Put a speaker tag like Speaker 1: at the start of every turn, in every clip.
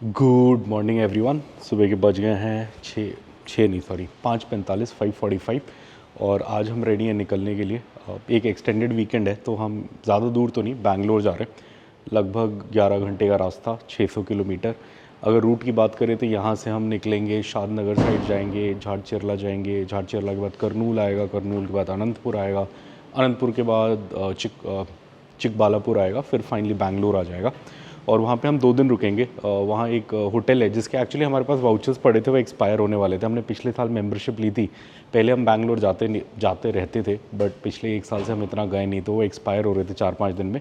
Speaker 1: Good morning everyone. सुबह के बज गए हैं 5:45 5:45 और आज हम रेडी हैं निकलने के लिए। एक एक्सटेंडेड वीकेंड है तो हम ज़्यादा दूर तो नहीं, बैंगलोर जा रहे हैं। लगभग 11 घंटे का रास्ता, 600 किलोमीटर। अगर रूट की बात करें तो यहाँ से हम निकलेंगे, शादनगर साइड जाएंगे, झाड़चेरला जाएंगे, झाड़चेरला के बाद करनूल आएगा, करनूल के बाद अनंतपुर आएगा, अनंतपुर के बाद चिकबालापुर आएगा, फिर फाइनली बैंगलोर आ जाएगा। और वहाँ पे हम 2 दिन रुकेंगे। वहाँ एक होटल है जिसके एक्चुअली हमारे पास वाउचर्स पड़े थे, वो एक्सपायर होने वाले थे। हमने पिछले साल मेंबरशिप ली थी। पहले हम बैंगलोर जाते रहते थे, बट पिछले 1 साल से हम इतना गए नहीं, तो वो एक्सपायर हो रहे थे 4-5 दिन में।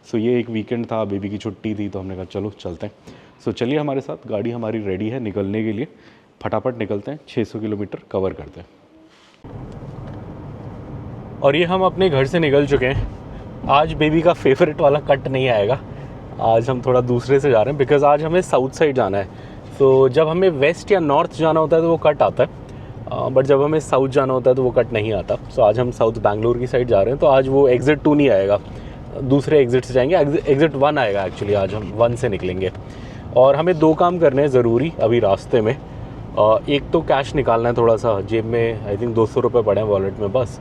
Speaker 1: सो ये एक वीकेंड था, बेबी की छुट्टी थी, तो हमने कहा चलो चलते हैं। सो चलिए हमारे साथ, गाड़ी हमारी रेडी है निकलने के लिए। फटाफट निकलते हैं, 600 किलोमीटर कवर करते हैं। और ये हम अपने घर से निकल चुके हैं। आज बेबी का फेवरेट वाला कट नहीं आएगा, आज हम थोड़ा दूसरे से जा रहे हैं, बिकॉज़ आज हमें साउथ साइड जाना है। तो जब हमें वेस्ट या नॉर्थ जाना होता है तो वो कट आता है, बट जब हमें साउथ जाना होता है तो वो कट नहीं आता। सो आज हम साउथ बैंगलोर की साइड जा रहे हैं, तो आज वो एग्ज़िट 2 नहीं आएगा, दूसरे एग्ज़िट से जाएंगे। एग्ज़िट 1 आएगा एक्चुअली, आज हम 1 से निकलेंगे। और हमें 2 काम करने हैं ज़रूरी अभी रास्ते में। एक तो कैश निकालना है थोड़ा सा, जेब में आई थिंक 200 रुपये पड़े हैं वॉलेट में, बस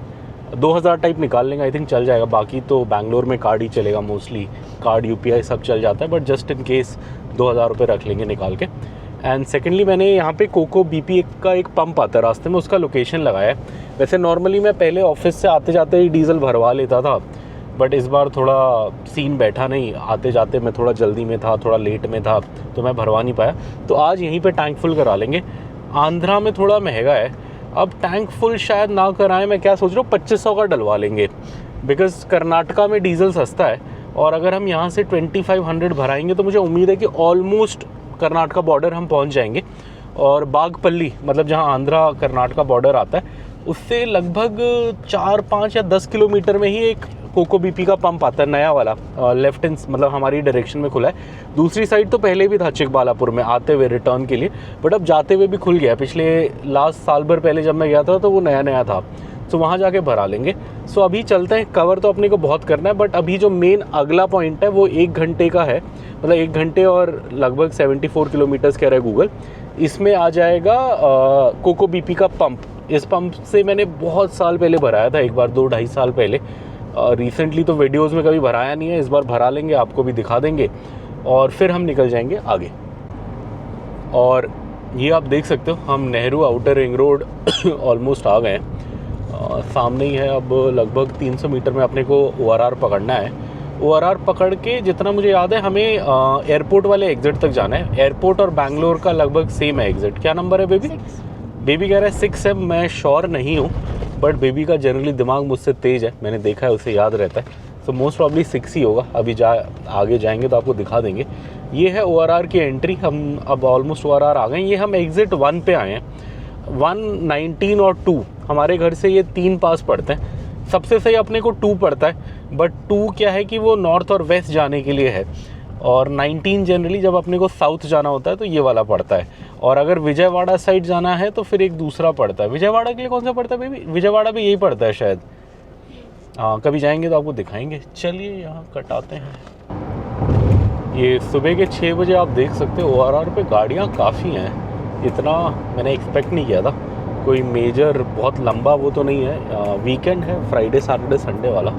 Speaker 1: 2000 टाइप निकाल लेंगे, आई थिंक चल जाएगा। बाकी तो बैंगलोर में कार्ड ही चलेगा मोस्टली, कार्ड UPI सब चल जाता है, बट जस्ट इन केस 2000 रुपये रख लेंगे निकाल के। एंड सेकेंडली मैंने यहाँ पे कोको BP का एक पंप आता है रास्ते में, उसका लोकेशन लगाया है। वैसे नॉर्मली मैं पहले ऑफिस से आते जाते ही डीजल भरवा लेता था, बट इस बार थोड़ा सीन बैठा नहीं, आते जाते मैं थोड़ा जल्दी में था, थोड़ा लेट में था, तो मैं भरवा नहीं पाया। तो आज यहीं पर टैंक फुल करा लेंगे। आंध्रा में थोड़ा महंगा है, अब टैंक फुल शायद ना कराएं। मैं क्या सोच रहा हूँ, 2500 का डलवा लेंगे, बिकॉज़ कर्नाटका में डीजल सस्ता है। और अगर हम यहाँ से 2500 भराएंगे तो मुझे उम्मीद है कि ऑलमोस्ट कर्नाटका बॉर्डर हम पहुँच जाएंगे। और बागपल्ली, मतलब जहाँ आंध्रा कर्नाटका बॉर्डर आता है, उससे लगभग 4, 5 या 10 किलोमीटर में ही एक कोको BP का पंप आता है, नया वाला, लेफ्ट हैंड मतलब हमारी डायरेक्शन में खुला है। दूसरी साइड तो पहले भी था चिकबालापुर में आते हुए रिटर्न के लिए, बट अब जाते हुए भी खुल गया। पिछले लास्ट साल भर पहले जब मैं गया था तो वो नया नया था, तो वहाँ जाके भरा लेंगे। सो अभी चलते हैं, कवर तो अपने को बहुत करना है, बट अभी जो मेन अगला पॉइंट है वो 1 घंटे का है, मतलब 1 घंटे और लगभग 74 किलोमीटर्स कह रहा है गूगल। इसमें आ जाएगा कोको BP का पंप। इस पंप से मैंने बहुत साल पहले भराया था, एक बार 2-2.5 साल पहले। रिसेंटली तो वीडियोस में कभी भराया नहीं है, इस बार भरा लेंगे, आपको भी दिखा देंगे और फिर हम निकल जाएंगे आगे। और ये आप देख सकते हो, हम Nehru outer ring road almost आ गए हैं। सामने ही है, अब लगभग 300 मीटर में अपने को ORR पकड़ना है। ORR पकड़ के, जितना मुझे याद है, हमें एयरपोर्ट वाले एग्ज़िट तक जाना है। एयरपोर्ट और बैंगलोर का लगभग सेम है एग्ज़िट। क्या नंबर है बेबी? बेबी कह रहा है 6 है, मैं श्योर नहीं हूँ, बट बेबी का जनरली दिमाग मुझसे तेज़ है, मैंने देखा है, उसे याद रहता है। तो मोस्ट प्रॉब्ली 6 ही होगा। अभी आगे जाएंगे तो आपको दिखा देंगे। ये है ORR की एंट्री। हम अब ऑलमोस्ट ORR आ गए। ये हम एग्ज़िट 1 पे आए हैं। 1, 19 और 2 हमारे घर से ये 3 पास पड़ते हैं। सबसे सही अपने को 2 पड़ता है, बट 2 क्या है कि वो नॉर्थ और वेस्ट जाने के लिए है, और 19 जनरली जब अपने को साउथ जाना होता है तो ये वाला पड़ता है। और अगर विजयवाड़ा साइड जाना है तो फिर एक दूसरा पड़ता है। विजयवाड़ा के लिए कौन सा पड़ता है बेबी? विजयवाड़ा भी यही पड़ता है शायद। हाँ, कभी जाएंगे तो आपको दिखाएंगे। चलिए यहाँ कटाते हैं। ये सुबह के 6 बजे आप देख सकते हो, ORR पे गाड़ियाँ काफ़ी हैं। इतना मैंने एक्सपेक्ट नहीं किया था। कोई मेजर बहुत लंबा वो तो नहीं है, वीकेंड है, फ्राइडे सैटरडे संडे वाला,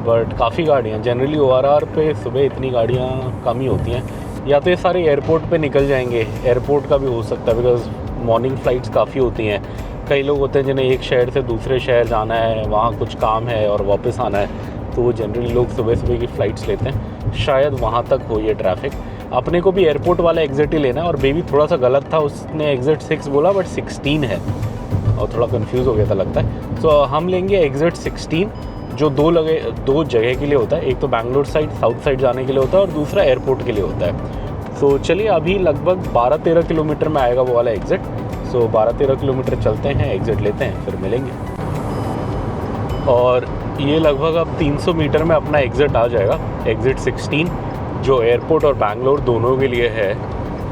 Speaker 1: बट काफ़ी गाड़ियाँ। जनरली ORR पे सुबह इतनी गाड़ियाँ कम ही होती हैं। या तो ये सारे एयरपोर्ट पे निकल जाएंगे, एयरपोर्ट का भी हो सकता है, बिकॉज मॉर्निंग फ़्लाइट्स काफ़ी होती हैं। कई लोग होते हैं जिन्हें एक शहर से दूसरे शहर जाना है, वहाँ कुछ काम है और वापस आना है, तो वो जनरली लोग सुबह सुबह की फ़्लाइट्स लेते हैं। शायद वहाँ तक हो ये ट्रैफिक। अपने को भी एयरपोर्ट वाला एग्ज़िट ही लेना है। और बेबी थोड़ा सा गलत था, उसने एग्ज़िट 6 बोला बट 16 है, और थोड़ा कन्फ्यूज़ हो गया था लगता है। सो हम लेंगे एग्ज़िट 16, जो 2 जगह के लिए होता है। एक तो बैंगलोर साइड साउथ साइड जाने के लिए होता है, और दूसरा एयरपोर्ट के लिए होता है। सो चलिए, अभी लगभग 12-13 किलोमीटर में आएगा वो वाला एग्ज़िट। सो 12-13 किलोमीटर चलते हैं, एग्ज़िट लेते हैं, फिर मिलेंगे। और ये लगभग अब 300 मीटर में अपना एग्ज़िट आ जाएगा, एग्ज़िट 16, जो एयरपोर्ट और बैंगलोर दोनों के लिए है।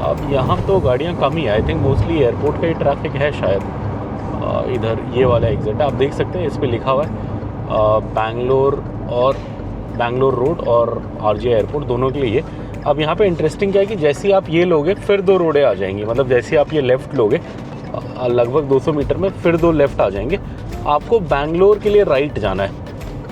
Speaker 1: अब यहाँ तो गाड़ियाँ कम ही है, आई थिंक मोस्टली एयरपोर्ट का ही ट्रैफिक है शायद। इधर ये वाला एग्ज़िट है, आप देख सकते हैं, इस पर लिखा हुआ है बैंगलोर रोड और RJ एयरपोर्ट दोनों के लिए। अब यहाँ पे इंटरेस्टिंग क्या है कि जैसे ही आप ये लोगे फिर 2 रोडें आ जाएंगी, मतलब जैसे आप ये लेफ़्ट लोगे लगभग 200 मीटर में फिर 2 लेफ़्ट आ जाएंगे। आपको बैंगलोर के लिए राइट जाना है।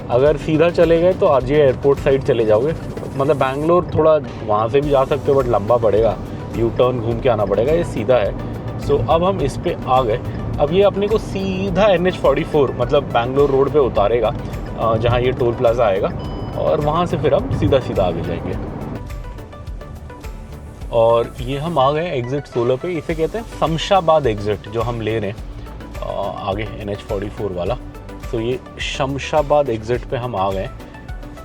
Speaker 1: अगर सीधा चले गए तो आरजे एयरपोर्ट साइड चले जाओगे, मतलब बैंगलोर थोड़ा वहाँ से भी जा सकते हो बट लंबा पड़ेगा, यू टर्न घूम के आना पड़ेगा, ये सीधा है। सो अब हम इस पे आ गए। अब ये अपने को सीधा NH44 मतलब बैंगलोर रोड पे उतारेगा जहाँ ये टोल प्लाजा आएगा, और वहाँ से फिर हम सीधा सीधा आगे जाएंगे। और ये हम आ गए एग्ज़िट 16 पे, इसे कहते हैं शमशाबाद एग्ज़िट जो हम ले रहे हैं आगे NH44 वाला। तो ये शमशाबाद एग्ज़िट पे हम आ गए,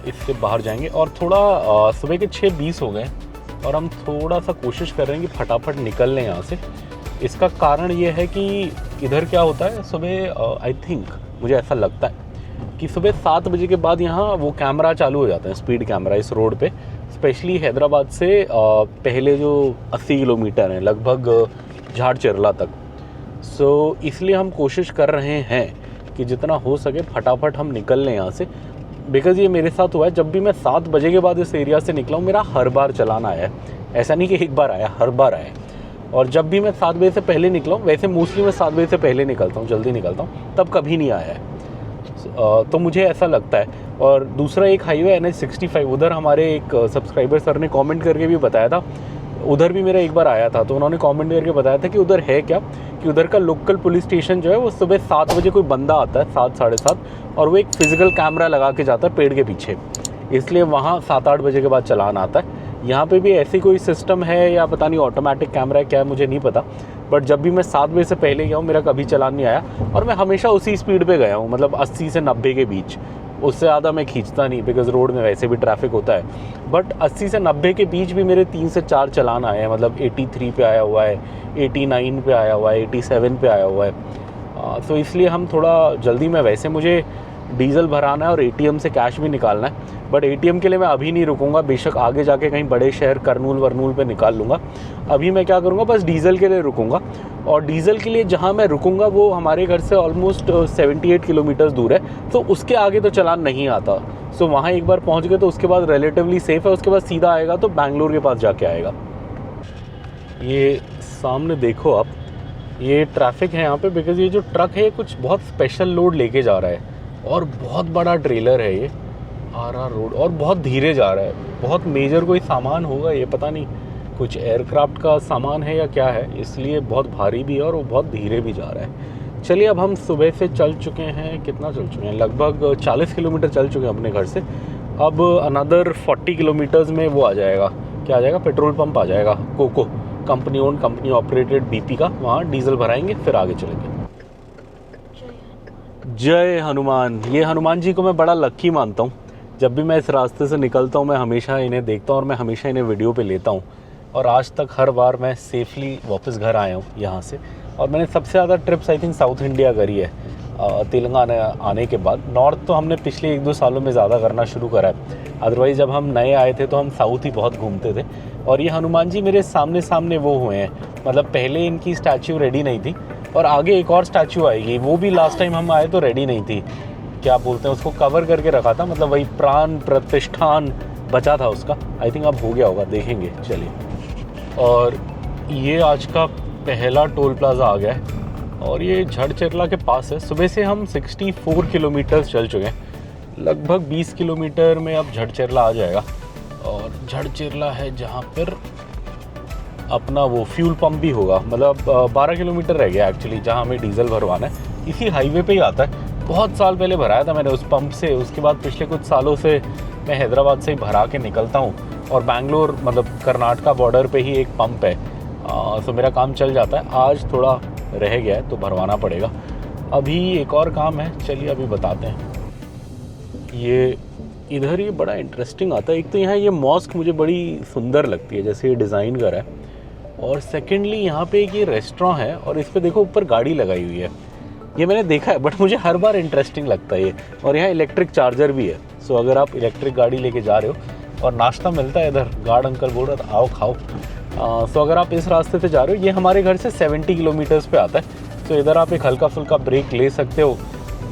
Speaker 1: इससे बाहर जाएंगे। और थोड़ा सुबह के 6:20 हो गए और हम थोड़ा सा कोशिश कर रहे हैं कि फटाफट निकल लें यहाँ से। इसका कारण ये है कि इधर क्या होता है सुबह, आई थिंक मुझे ऐसा लगता है कि सुबह 7 बजे के बाद यहाँ वो कैमरा चालू हो जाते हैं, स्पीड कैमरा इस रोड पे, स्पेशली हैदराबाद से पहले जो 80 किलोमीटर हैं लगभग झाड़चरला तक। सो इसलिए हम कोशिश कर रहे हैं कि जितना हो सके फटाफट हम निकल लें यहाँ से, बिकॉज़ ये मेरे साथ हुआ है। जब भी मैं 7 बजे के बाद इस एरिया से निकला हूँ, मेरा हर बार चलान आया है, ऐसा नहीं कि एक बार आया, हर बार आया। और जब भी मैं 7 बजे से पहले निकला हूँ, वैसे मोस्टली मैं 7 बजे से पहले निकलता हूँ, जल्दी निकलता हूँ, तब कभी नहीं आया है। तो मुझे ऐसा लगता है। और दूसरा एक हाईवे NH65, उधर हमारे एक सब्सक्राइबर सर ने कमेंट करके भी बताया था, उधर भी मेरा एक बार आया था, तो उन्होंने कमेंट करके बताया था कि उधर है क्या, कि उधर का लोकल पुलिस स्टेशन जो है वो सुबह 7 बजे कोई बंदा आता है, 7 साढ़े 7, और वो एक फिज़िकल कैमरा लगा के जाता है पेड़ के पीछे, इसलिए वहाँ 7-8 बजे के बाद चलान आता है। यहाँ पे भी ऐसी कोई सिस्टम है या पता नहीं ऑटोमेटिक कैमरा है क्या है, मुझे नहीं पता, बट जब भी मैं 7 बजे से पहले गया हूँ मेरा कभी चलान नहीं आया। और मैं हमेशा उसी स्पीड पे गया हूँ, मतलब 80 से 90 के बीच, उससे ज़्यादा मैं खींचता नहीं, बिकॉज़ रोड में वैसे भी ट्रैफिक होता है। बट 80 से 90 के बीच भी मेरे 3 से 4 चलान आए हैं, मतलब 83 पे आया हुआ है, 89 पे आया हुआ है, 87 पे आया हुआ है। तो इसलिए हम थोड़ा जल्दी में, वैसे मुझे डीजल भराना है और ATM से कैश भी निकालना है, बट ATM के लिए मैं अभी नहीं रुकूंगा, बेशक आगे जाके कहीं बड़े शहर करनूल वरनूल पे निकाल लूँगा। अभी मैं क्या करूँगा, बस डीजल के लिए रुकूंगा। और डीजल के लिए जहाँ मैं रुकूंगा वो हमारे घर से ऑलमोस्ट 78 किलोमीटर दूर है, तो उसके आगे तो चलान नहीं आता। सो वहाँ एक बार पहुँच गए तो उसके बाद रिलेटिवली सेफ़ है, उसके बाद सीधा आएगा तो बैंगलोर के पास जाके आएगा। ये सामने देखो आप, ये ट्रैफिक है यहाँ पे, बिकॉज़ ये जो ट्रक है कुछ बहुत स्पेशल लोड लेके जा रहा है, और बहुत बड़ा ट्रेलर है ये RR रोड, और बहुत धीरे जा रहा है। बहुत मेजर कोई सामान होगा ये, पता नहीं कुछ एयरक्राफ्ट का सामान है या क्या है, इसलिए बहुत भारी भी है और वो बहुत धीरे भी जा रहा है। चलिए, अब हम सुबह से चल चुके हैं, कितना चल चुके हैं, लगभग 40 किलोमीटर चल चुके हैं अपने घर से। अब अनदर 40 किलोमीटर्स में वो आ जाएगा, क्या आ जाएगा, पेट्रोल पंप आ जाएगा, COCO company own, company operated BP का, वहाँ डीजल भराएंगे फिर आगे चलेंगे। जय हनुमान। ये हनुमान जी को मैं बड़ा लक्की मानता हूँ। जब भी मैं इस रास्ते से निकलता हूँ मैं हमेशा इन्हें देखता हूँ और मैं हमेशा इन्हें वीडियो पे लेता हूँ, और आज तक हर बार मैं सेफली वापस घर आया हूँ यहाँ से। और मैंने सबसे ज़्यादा trips I think south India करी है तेलंगाना आने के बाद। नॉर्थ तो हमने पिछले 1-2 सालों में ज़्यादा करना शुरू करा है, अदरवाइज़ जब हम नए आए थे तो हम साउथ ही बहुत घूमते थे। और ये हनुमान जी मेरे सामने सामने वो हुए हैं, मतलब पहले इनकी स्टैचू रेडी नहीं थी, और आगे एक और स्टैचू आएगी, वो भी लास्ट टाइम हम आए तो रेडी नहीं थी, क्या बोलते हैं उसको, कवर करके रखा था, मतलब वही प्राण प्रतिष्ठान बचा था उसका। आई थिंक अब हो गया होगा, देखेंगे। चलिए, और ये आज का पहला टोल प्लाजा आ गया है और ये झड़चरला के पास है। सुबह से हम 64 किलोमीटर चल चुके हैं, लगभग 20 किलोमीटर में अब झड़चरला आ जाएगा। और झड़चरला है जहाँ पर अपना वो फ्यूल पंप भी होगा, मतलब 12 किलोमीटर रह गया एक्चुअली जहाँ हमें डीजल भरवाना है, इसी हाईवे पे ही आता है। बहुत साल पहले भराया था मैंने उस पंप से, उसके बाद पिछले कुछ सालों से मैं हैदराबाद से ही भरा के निकलता हूँ, और बैंगलोर मतलब कर्नाटका बॉर्डर पे ही एक पंप है, तो मेरा काम चल जाता है। आज थोड़ा रह गया है तो भरवाना पड़ेगा। अभी एक और काम है, चलिए अभी बताते हैं। ये इधर ये बड़ा इंटरेस्टिंग आता है, एक तो यहाँ ये मॉस्क मुझे बड़ी सुंदर लगती है जैसे ये डिज़ाइन करा है, और सेकेंडली यहाँ पे एक ये रेस्टोरेंट है और इस पर देखो ऊपर गाड़ी लगाई हुई है, ये मैंने देखा है बट मुझे हर बार इंटरेस्टिंग लगता है ये। और यहाँ इलेक्ट्रिक चार्जर भी है, सो अगर आप इलेक्ट्रिक गाड़ी लेके जा रहे हो, और नाश्ता मिलता है इधर, गार्ड अंकल बोल रहा था आओ खाओ। सो अगर आप इस रास्ते से जा रहे हो, ये हमारे घर से 70 किलोमीटर्स पे आता है, तो इधर आप एक हल्का फुल्का ब्रेक ले सकते हो,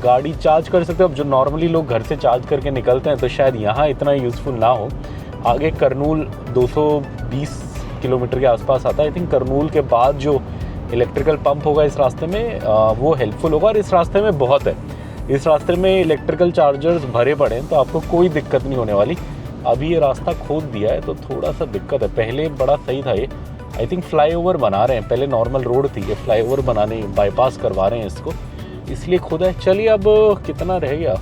Speaker 1: गाड़ी चार्ज कर सकते हो। अब जो नॉर्मली लोग घर से चार्ज करके निकलते हैं तो शायद यहाँ इतना यूज़फुल ना हो, आगे करनूल 220 किलोमीटर के आसपास आता है। आई थिंक करनूल के बाद जो इलेक्ट्रिकल पंप होगा इस रास्ते में वो हेल्पफुल होगा। और इस रास्ते में बहुत है, इस रास्ते में इलेक्ट्रिकल चार्जर्स भरे पड़े हैं, तो आपको कोई दिक्कत नहीं होने वाली। अभी ये रास्ता खोद दिया है तो थोड़ा सा दिक्कत है, पहले बड़ा सही था ये। आई थिंक फ्लाईओवर बना रहे हैं, पहले नॉर्मल रोड थी, ये फ्लाईओवर बनाने बाईपास करवा रहे हैं इसको, इसलिए खोदा है। चलिए अब कितना रह गया,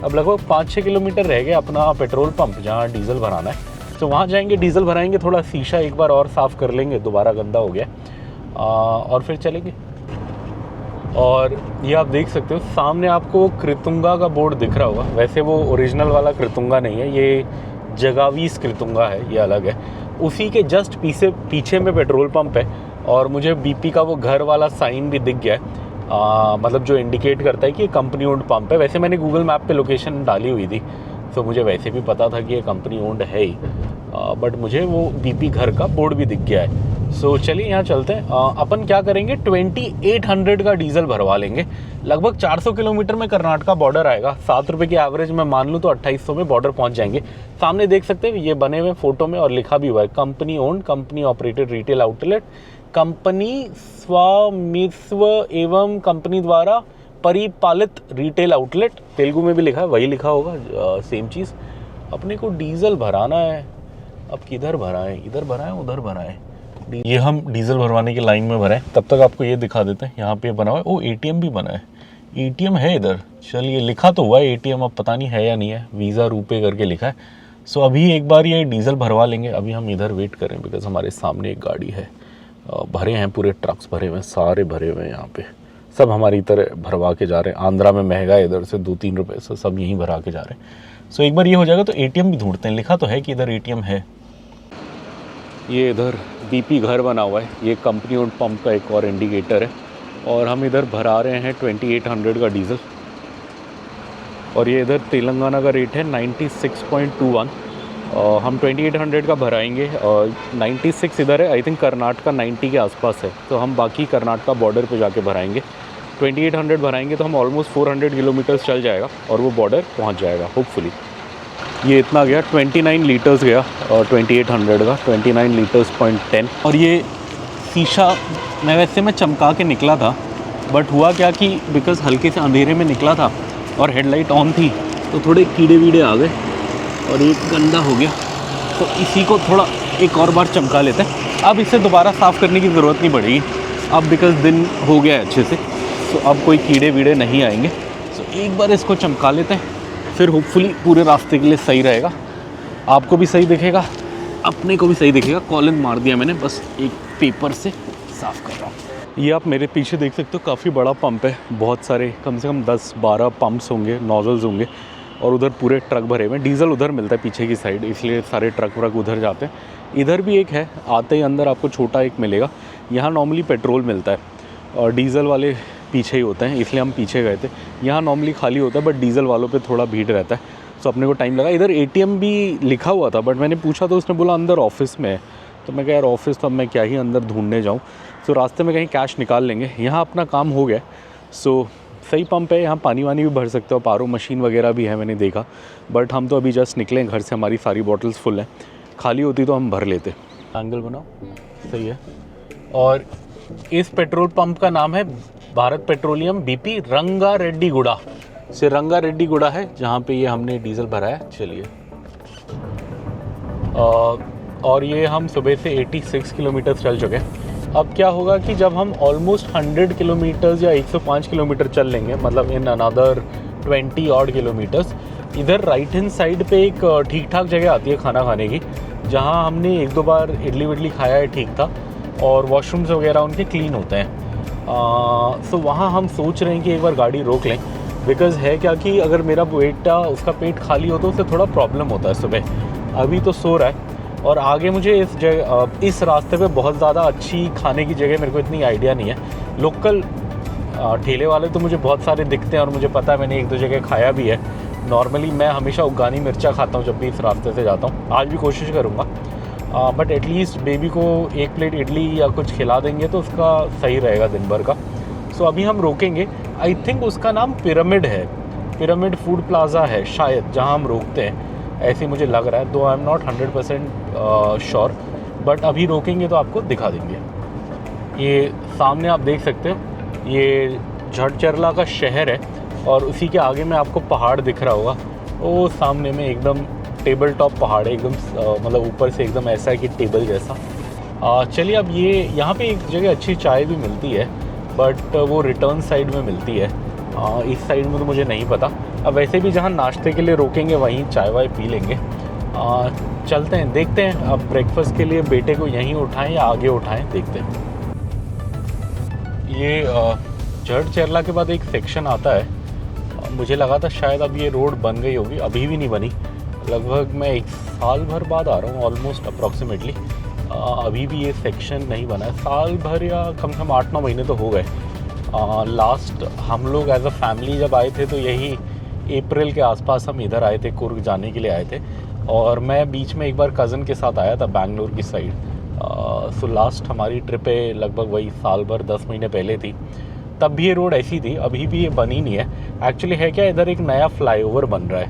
Speaker 1: अब लगभग 5-6 किलोमीटर रह गया अपना पेट्रोल पंप जहाँ डीजल भराना है। तो वहाँ जाएंगे, डीजल भराएंगे, थोड़ा शीशा एक बार और साफ़ कर लेंगे, दोबारा गंदा हो गया, और फिर चलेंगे। और ये आप देख सकते हो सामने आपको कृतुंगा का बोर्ड दिख रहा होगा। वैसे वो ओरिजिनल वाला कृतुंगा नहीं है, ये जगावीस कृतुंगा है, ये अलग है। उसी के जस्ट पीछे में पेट्रोल पंप है, और मुझे बीपी का वो घर वाला साइन भी दिख गया है, मतलब जो इंडिकेट करता है कि ये कंपनी ओन्ड पंप है। वैसे मैंने गूगल मैप पे लोकेशन डाली हुई थी, तो मुझे वैसे भी पता था कि ये कंपनी ओन्ड है ही, बट मुझे वो बीपी घर का बोर्ड भी दिख गया है। सो चलिए यहाँ चलते हैं। अपन क्या करेंगे, 2800 का डीजल भरवा लेंगे। लगभग 400 किलोमीटर में कर्नाटका बॉर्डर आएगा। 7 रुपये की एवरेज में मान लूँ तो 2800 में बॉर्डर पहुँच जाएंगे। सामने देख सकते हैं ये बने हुए फ़ोटो में, और लिखा भी हुआ है company owned, company operated retail outlet, company स्वामित्व एवं कंपनी द्वारा परिपालित रिटेल आउटलेट। तेलुगु में भी लिखा है, वही लिखा होगा, सेम चीज़। अपने को डीजल भराना है, अब किधर भराएं, इधर भराएं उधर भराएं। ये हम डीजल भरवाने की लाइन में भराएं, तब तक आपको ये दिखा देते हैं। यहाँ पे बना हुआ है, ओ एटीएम भी बना है, एटीएम है इधर। चलिए, लिखा तो हुआ है एटीएम, अब पता नहीं है या नहीं है, वीज़ा रुपए करके लिखा है। सो अभी एक बार ये डीजल भरवा लेंगे। अभी हम इधर वेट करें, बिकॉज हमारे सामने एक गाड़ी है, भरे हैं पूरे ट्रक्स भरे हुए हैं, सारे भरे हुए हैं यहाँ पे, सब हमारी तरह भरवा के जा रहे हैं। आंध्रा में महंगा है, इधर से 2-3 रुपये से सब यहीं भरा के जा रहे हैं। सो एक बार ये हो जाएगा तो एटीएम भी ढूंढते हैं। लिखा तो है कि इधर एटीएम है। ये इधर बीपी घर बना हुआ है, ये कंपनी ओन्ड पंप का एक और इंडिकेटर है, और हम इधर भरा रहे हैं 2800 का डीज़ल। और ये इधर तेलंगाना का रेट है 96.21, हम 2800 का भराएंगे, और 96 इधर है। आई थिंक कर्नाटका 90 के आसपास है, तो हम बाकी कर्नाटका बॉर्डर पे जाके भराएंगे। 2800 भराएंगे तो हम ऑलमोस्ट 400 किलोमीटर्स चल जाएगा, और वो बॉर्डर पहुंच जाएगा होपफुली। ये इतना गया, 29 लीटर्स गया, और 2800 का 29 लीटर्स 0.10। और ये शीशा मैं चमका के निकला था, बट हुआ क्या कि बिकॉज़ हल्के से अंधेरे में निकला था और हेडलाइट ऑन थी, तो थोड़े कीड़े वीड़े आ गए और एक गंदा हो गया। तो इसी को थोड़ा एक और बार चमका लेते हैं। अब इसे दोबारा साफ़ करने की ज़रूरत नहीं पड़ेगी अब, बिकॉज़ दिन हो गया है अच्छे से, तो अब कोई कीड़े वीड़े नहीं आएंगे। तो एक बार इसको चमका लेते हैं, फिर होपफुली पूरे रास्ते के लिए सही रहेगा। आपको भी सही दिखेगा, अपने को भी सही दिखेगा। कॉलिन मार दिया मैंने, बस एक पेपर से साफ़ कर रहा हूँ। ये आप मेरे पीछे देख सकते हो, काफ़ी बड़ा पंप है, बहुत सारे, कम से कम 10-12 पंप्स होंगे, नोजल्स होंगे, और उधर पूरे ट्रक भरे हुए हैं। डीजल उधर मिलता है पीछे की साइड, इसलिए सारे ट्रक व्रक उधर जाते हैं। इधर भी एक है, आते ही अंदर आपको छोटा एक मिलेगा। यहाँ नॉर्मली पेट्रोल मिलता है, और डीजल वाले पीछे ही होते हैं, इसलिए हम पीछे गए थे। यहाँ नॉर्मली खाली होता है, बट डीजल वालों पे थोड़ा भीड़ रहता है, तो अपने को टाइम लगा। इधर एटीएम भी लिखा हुआ था, बट मैंने पूछा तो उसने बोला अंदर ऑफिस में है। तो मैं कहा यार ऑफिस तो अब मैं क्या ही अंदर ढूंढने जाऊँ, तो रास्ते में कहीं कैश निकाल लेंगे। यहाँ अपना काम हो गया। सो सही पंप है, यहाँ पानी वानी भी भर सकते हो, पारो मशीन वगैरह भी है, मैंने देखा। बट हम तो अभी जस्ट निकले घर से, हमारी सारी बॉटल्स फुल हैं, खाली होती तो हम भर लेते। एंगल बनाओ, सही है। और इस पेट्रोल पंप का नाम है भारत पेट्रोलियम बीपी रंगा रेड्डी गुड़ा से रंगा रेड्डी गुड़ा है, जहाँ पे ये हमने डीजल भराया। चलिए, और ये हम सुबह से 86 किलोमीटर चल चुके हैं। अब क्या होगा कि जब हम ऑलमोस्ट 100 किलोमीटर्स या 105 किलोमीटर चल लेंगे, मतलब इन अनदर 20 ऑड किलोमीटर्स, इधर राइट हैंड साइड पे एक ठीक ठाक जगह आती है खाना खाने की, जहाँ हमने 1-2 बार इडली विडली खाया है, ठीक था, और वॉशरूम्स वगैरह उनके क्लीन होते हैं। सो वहाँ हम सोच रहे हैं कि एक बार गाड़ी रोक लें, बिकॉज़ है क्या कि अगर मेरा बेटा उसका पेट खाली हो तो उसे थोड़ा प्रॉब्लम होता है सुबह। अभी तो सो रहा है, और आगे मुझे इस रास्ते पे बहुत ज़्यादा अच्छी खाने की जगह मेरे को इतनी आइडिया नहीं है। लोकल ठेले वाले तो मुझे बहुत सारे दिखते हैं, और मुझे पता है मैंने 1-2 जगह खाया भी है। नॉर्मली मैं हमेशा उगानी मिर्चा खाता हूँ जब भी इस रास्ते से जाता हूँ, आज भी कोशिश करूँगा। बट एटलीस्ट बेबी को 1 प्लेट इडली या कुछ खिला देंगे तो उसका सही रहेगा दिन भर का। सो अभी हम रोकेंगे, आई थिंक उसका नाम पिरामिड है, पिरामिड फूड प्लाज़ा है शायद, जहाँ हम रोकते हैं। ऐसे मुझे लग रहा है, दो I am not 100% sure, but अभी रोकेंगे तो आपको दिखा देंगे। ये सामने आप देख सकते हो, ये झड़चरला का शहर है और उसी के आगे में आपको पहाड़ दिख रहा होगा। वो सामने में एकदम टेबल टॉप पहाड़ है, एकदम मतलब ऊपर से एकदम ऐसा है कि टेबल जैसा। चलिए, अब ये यहाँ पे एक जगह अच्छी चाय भी मिलती है, बट वो रिटर्न साइड में मिलती है। इस साइड में तो मुझे नहीं पता। अब वैसे भी जहाँ नाश्ते के लिए रोकेंगे वहीं चाय वाय पी लेंगे। चलते हैं, देखते हैं। अब ब्रेकफास्ट के लिए बेटे को यहीं उठाएं या आगे उठाएं, देखते हैं। ये झड़चरला के बाद एक सेक्शन आता है, मुझे लगा था शायद अब ये रोड बन गई होगी, अभी भी नहीं बनी। लगभग मैं 1 साल भर बाद आ रहा हूँ, ऑलमोस्ट अप्रॉक्सीमेटली। अभी भी ये सेक्शन नहीं बना है, साल भर या कम से कम 8-9 महीने तो हो गए। लास्ट हम लोग एज अ फैमिली जब आए थे तो यही अप्रैल के आसपास हम इधर आए थे, कुर्ग जाने के लिए आए थे। और मैं बीच में एक बार कज़न के साथ आया था बैंगलोर की साइड। सो लास्ट हमारी ट्रिपें लगभग वही साल भर 10 महीने पहले थी। तब भी ये रोड ऐसी थी, अभी भी ये बनी नहीं है। एक्चुअली है क्या, इधर एक नया फ्लाईओवर बन रहा है,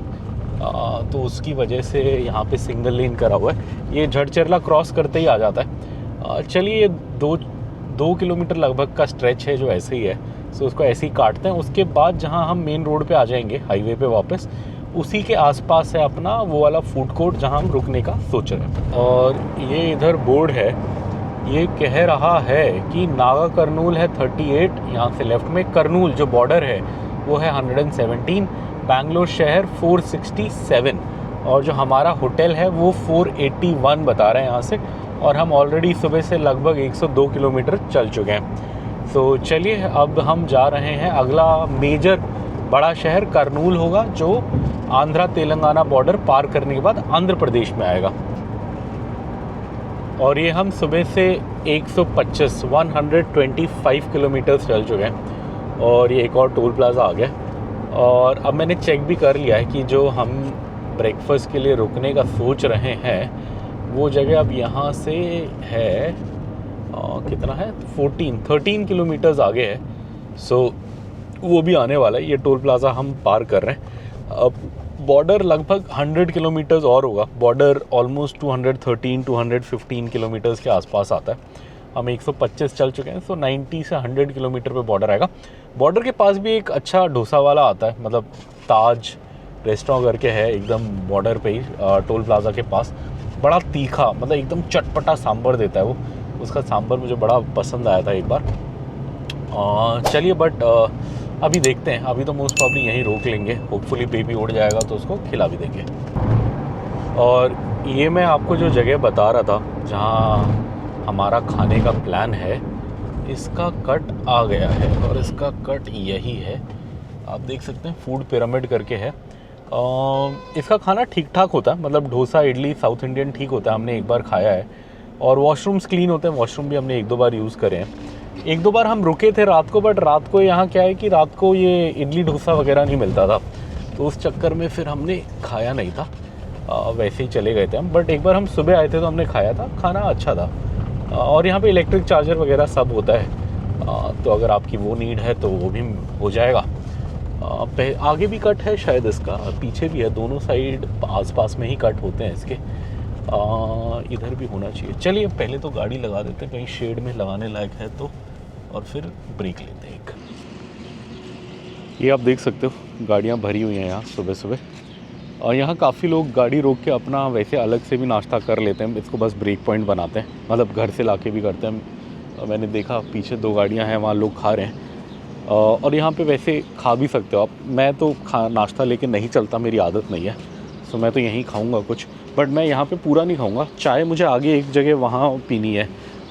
Speaker 1: तो उसकी वजह से यहाँ पे सिंगल लेन करा हुआ है। ये झड़चरला क्रॉस करते ही आ जाता है। चलिए, ये 2 किलोमीटर लगभग का स्ट्रेच है जो ऐसे ही है, सो उसको ऐसे ही काटते हैं। उसके बाद जहाँ हम मेन रोड पे आ जाएंगे, हाईवे पे वापस, उसी के आसपास है अपना वो वाला फूड कोर्ट जहाँ हम रुकने का सोच रहे हैं। और ये इधर बोर्ड है, ये कह रहा है कि नागा कर्नूल है 38, यहाँ से लेफ्ट में कर्नूल जो बॉर्डर है वो है 117, बैंगलोर शहर 467, और जो हमारा होटल है वो 481 बता रहे हैं यहाँ से। और हम ऑलरेडी सुबह से लगभग 102 किलोमीटर चल चुके हैं। सो चलिए, अब हम जा रहे हैं। अगला मेजर बड़ा शहर कर्नूल होगा, जो आंध्रा तेलंगाना बॉर्डर पार करने के बाद आंध्र प्रदेश में आएगा। और ये हम सुबह से 125 किलोमीटर चल चुके हैं और ये एक और टोल प्लाज़ा आ गया। और अब मैंने चेक भी कर लिया है कि जो हम ब्रेकफास्ट के लिए रुकने का सोच रहे हैं वो जगह अब यहाँ से है कितना है, 13 किलोमीटर्स आगे है। सो वो भी आने वाला है। ये टोल प्लाज़ा हम पार कर रहे हैं। अब बॉर्डर लगभग 100 किलोमीटर्स और होगा। बॉर्डर ऑलमोस्ट 213-215 किलोमीटर्स के आसपास आता है। हम 125 चल चुके हैं, सो 90 से 100 किलोमीटर पे बॉर्डर आएगा। बॉर्डर के पास भी एक अच्छा डोसा वाला आता है, मतलब ताज रेस्टोरेंट करके है एकदम बॉर्डर पे ही, टोल प्लाज़ा के पास। बड़ा तीखा, मतलब एकदम चटपटा सांभर देता है वो। उसका सांभर मुझे बड़ा पसंद आया था एक बार। चलिए, बट अभी देखते हैं। अभी तो मोस्ट प्रॉब्ली यहीं रोक लेंगे, होपफुली बेबी उड़ जाएगा तो उसको खिला भी देंगे। और ये मैं आपको जो जगह बता रहा था जहाँ हमारा खाने का प्लान है, इसका कट आ गया है और इसका कट यही है, आप देख सकते हैं, फूड पिरामिड करके है। इसका खाना ठीक ठाक होता है, मतलब डोसा इडली साउथ इंडियन ठीक होता है, हमने एक बार खाया है। और वॉशरूम्स क्लीन होते हैं, वॉशरूम भी हमने 1-2 बार यूज़ करे हैं। 1-2 बार हम रुके थे रात को, बट रात को यहाँ क्या है कि रात को ये इडली डोसा वगैरह नहीं मिलता था, तो उस चक्कर में फिर हमने खाया नहीं था, वैसे ही चले गए थे हम। बट एक बार हम सुबह आए थे तो हमने खाया था, खाना अच्छा था। और यहाँ पे इलेक्ट्रिक चार्जर वगैरह सब होता है, तो अगर आपकी वो नीड है तो वो भी हो जाएगा। आगे भी कट है शायद इसका, पीछे भी है, दोनों साइड आसपास में ही कट होते हैं इसके। इधर भी होना चाहिए। चलिए, पहले तो गाड़ी लगा देते हैं, कहीं शेड में लगाने लायक है तो, और फिर ब्रेक लेते हैं एक। ये आप देख सकते हो गाड़ियाँ भरी हुई हैं यहाँ सुबह सुबह, और यहाँ काफ़ी लोग गाड़ी रोक के अपना वैसे अलग से भी नाश्ता कर लेते हैं, इसको बस ब्रेक पॉइंट बनाते हैं, मतलब घर से लाके भी करते हैं। मैंने देखा पीछे 2 गाड़ियाँ हैं, वहाँ लोग खा रहे हैं। और यहाँ पे वैसे खा भी सकते हो आप। मैं तो नाश्ता लेके नहीं चलता, मेरी आदत नहीं है, सो मैं तो यहीं खाऊंगा कुछ, बट मैं यहाँ पे पूरा नहीं खाऊंगा। चाय मुझे आगे एक जगह वहाँ पीनी है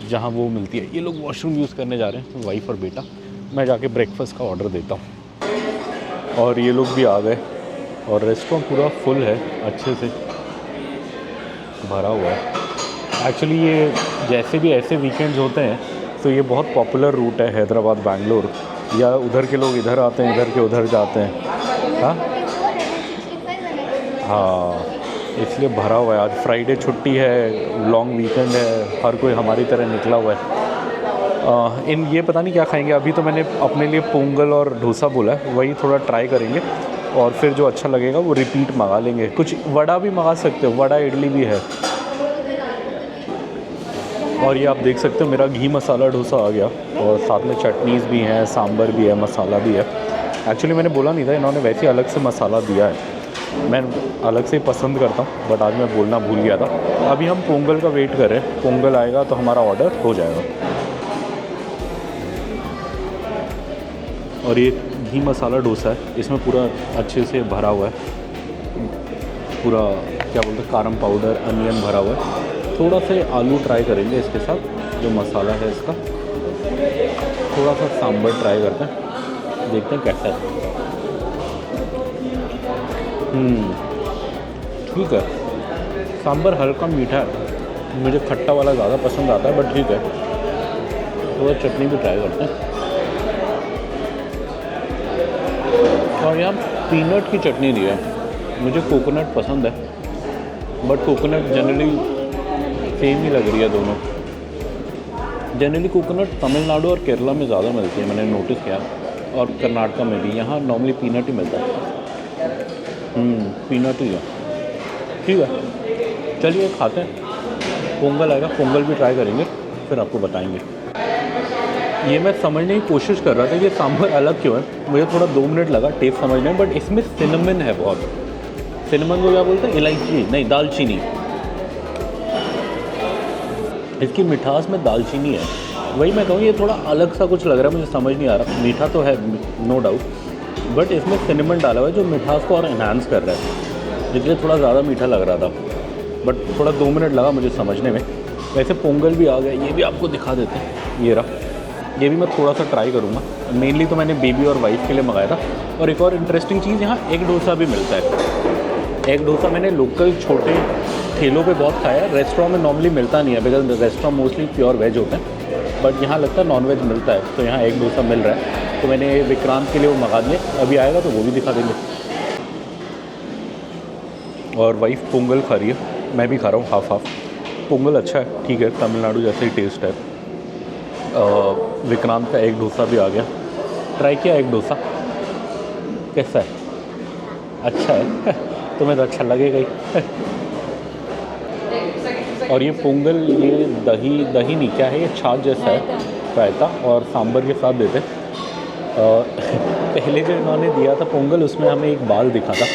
Speaker 1: जहाँ वो मिलती है। ये लोग वॉशरूम यूज़ करने जा रहे हैं, वाइफ और बेटा। मैं जाके ब्रेकफास्ट का ऑर्डर देता हूँ। और ये लोग भी आ गए और रेस्टोरेंट पूरा फुल है, अच्छे से भरा हुआ है। एक्चुअली ये जैसे भी ऐसे वीकेंड्स होते हैं तो ये बहुत पॉपुलर रूट है, हैदराबाद बैंगलोर, या उधर के लोग इधर आते हैं, इधर के उधर जाते हैं। हाँ, इसलिए भरा हुआ है। आज फ्राइडे छुट्टी है, लॉन्ग वीकेंड है, हर कोई हमारी तरह निकला हुआ है। ये पता नहीं क्या खाएंगे। अभी तो मैंने अपने लिए पोंगल और डोसा बोला है, वही थोड़ा ट्राई करेंगे। और फिर जो अच्छा लगेगा वो रिपीट मंगा लेंगे। कुछ वड़ा भी मंगा सकते हो, वड़ा इडली भी है। और ये आप देख सकते हो मेरा घी मसाला डोसा आ गया, और साथ में चटनीज़ भी हैं, सांभर भी है, मसाला भी है। एक्चुअली मैंने बोला नहीं था, इन्होंने वैसे ही अलग से मसाला दिया है। मैं अलग से पसंद करता हूँ, बट आज मैं बोलना भूल गया था। अभी हम पोंगल का वेट कर रहे हैं, पोंगल आएगा तो हमारा ऑर्डर हो जाएगा। और ये घी मसाला डोसा है, इसमें पूरा अच्छे से भरा हुआ है, पूरा क्या बोलते हैं कारम पाउडर, अनियन भरा हुआ है। थोड़ा सा आलू ट्राई करेंगे इसके साथ, जो मसाला है इसका। थोड़ा सा सांभर ट्राई करते हैं, देखते हैं कैसा है। ठीक है, सांभर हल्का मीठा है, मुझे खट्टा वाला ज़्यादा पसंद आता है, बट ठीक है। थोड़ा चटनी भी ट्राई करते हैं। और यहाँ पीनट की चटनी दी है, मुझे कोकोनट पसंद है, बट कोकोनट जनरली सेम ही लग रही है दोनों। जनरली कोकोनट तमिलनाडु और केरला में ज़्यादा मिलती है, मैंने नोटिस किया, और कर्नाटका में भी। यहाँ नॉर्मली पीनट ही मिलता है। पीनट ही है। ठीक है, चलिए खाते हैं। पोंगल आएगा, पोंगल भी ट्राई करेंगे, फिर आपको बताएंगे। ये मैं समझने की कोशिश कर रहा था कि सांभर अलग क्यों है। मुझे थोड़ा 2 मिनट लगा टेस्ट समझने में, बट इसमें सिनेमन है बहुत। सिनेमन को क्या बोलते हैं? इलायची नहीं, दालचीनी। इसकी मिठास में दालचीनी है, वही मैं कहूँ। ये थोड़ा अलग सा कुछ लग रहा है, मुझे समझ नहीं आ रहा। मीठा तो है नो डाउट, बट इसमें सिनेमन डाला हुआ है जो मिठास को और एनहांस कर रहा है, इसलिए थोड़ा ज़्यादा मीठा लग रहा था। बट थोड़ा 2 मिनट लगा मुझे समझने में। वैसे पोंगल भी आ गया, ये भी आपको दिखा देते हैं। ये रहा, ये भी मैं थोड़ा सा ट्राई करूँगा। मेनली तो मैंने बेबी और वाइफ के लिए मंगाया था। और एक और इंटरेस्टिंग चीज़, यहाँ एग डोसा भी मिलता है। एग डोसा मैंने लोकल छोटे ठेलों पे बहुत खाया है, रेस्टोरेंट में नॉर्मली मिलता नहीं है, because restaurant mostly pure veg होते हैं। बट यहाँ लगता है नॉन वेज मिलता है, तो यहाँ एग डोसा मिल रहा है। तो मैंने विक्रांत के लिए वो मंगा दिए, अभी आएगा तो वो भी दिखा देंगे। और वाइफ पोंगल खा रही है, मैं भी खा रहा हूँ हाफ हाफ। पोंगल अच्छा है, ठीक है, तमिलनाडु जैसे ही टेस्ट है। विक्रांत का एग डोसा भी आ गया, ट्राई किया एग डोसा, कैसा है? अच्छा है तुम्हें तो अच्छा लगेगा ही और ये पोंगल, ये दही नहीं, क्या है ये, छाछ जैसा है, रायता और सांभर के साथ देते। पहले जो इन्होंने दिया था पोंगल, उसमें हमें एक बाल दिखा था,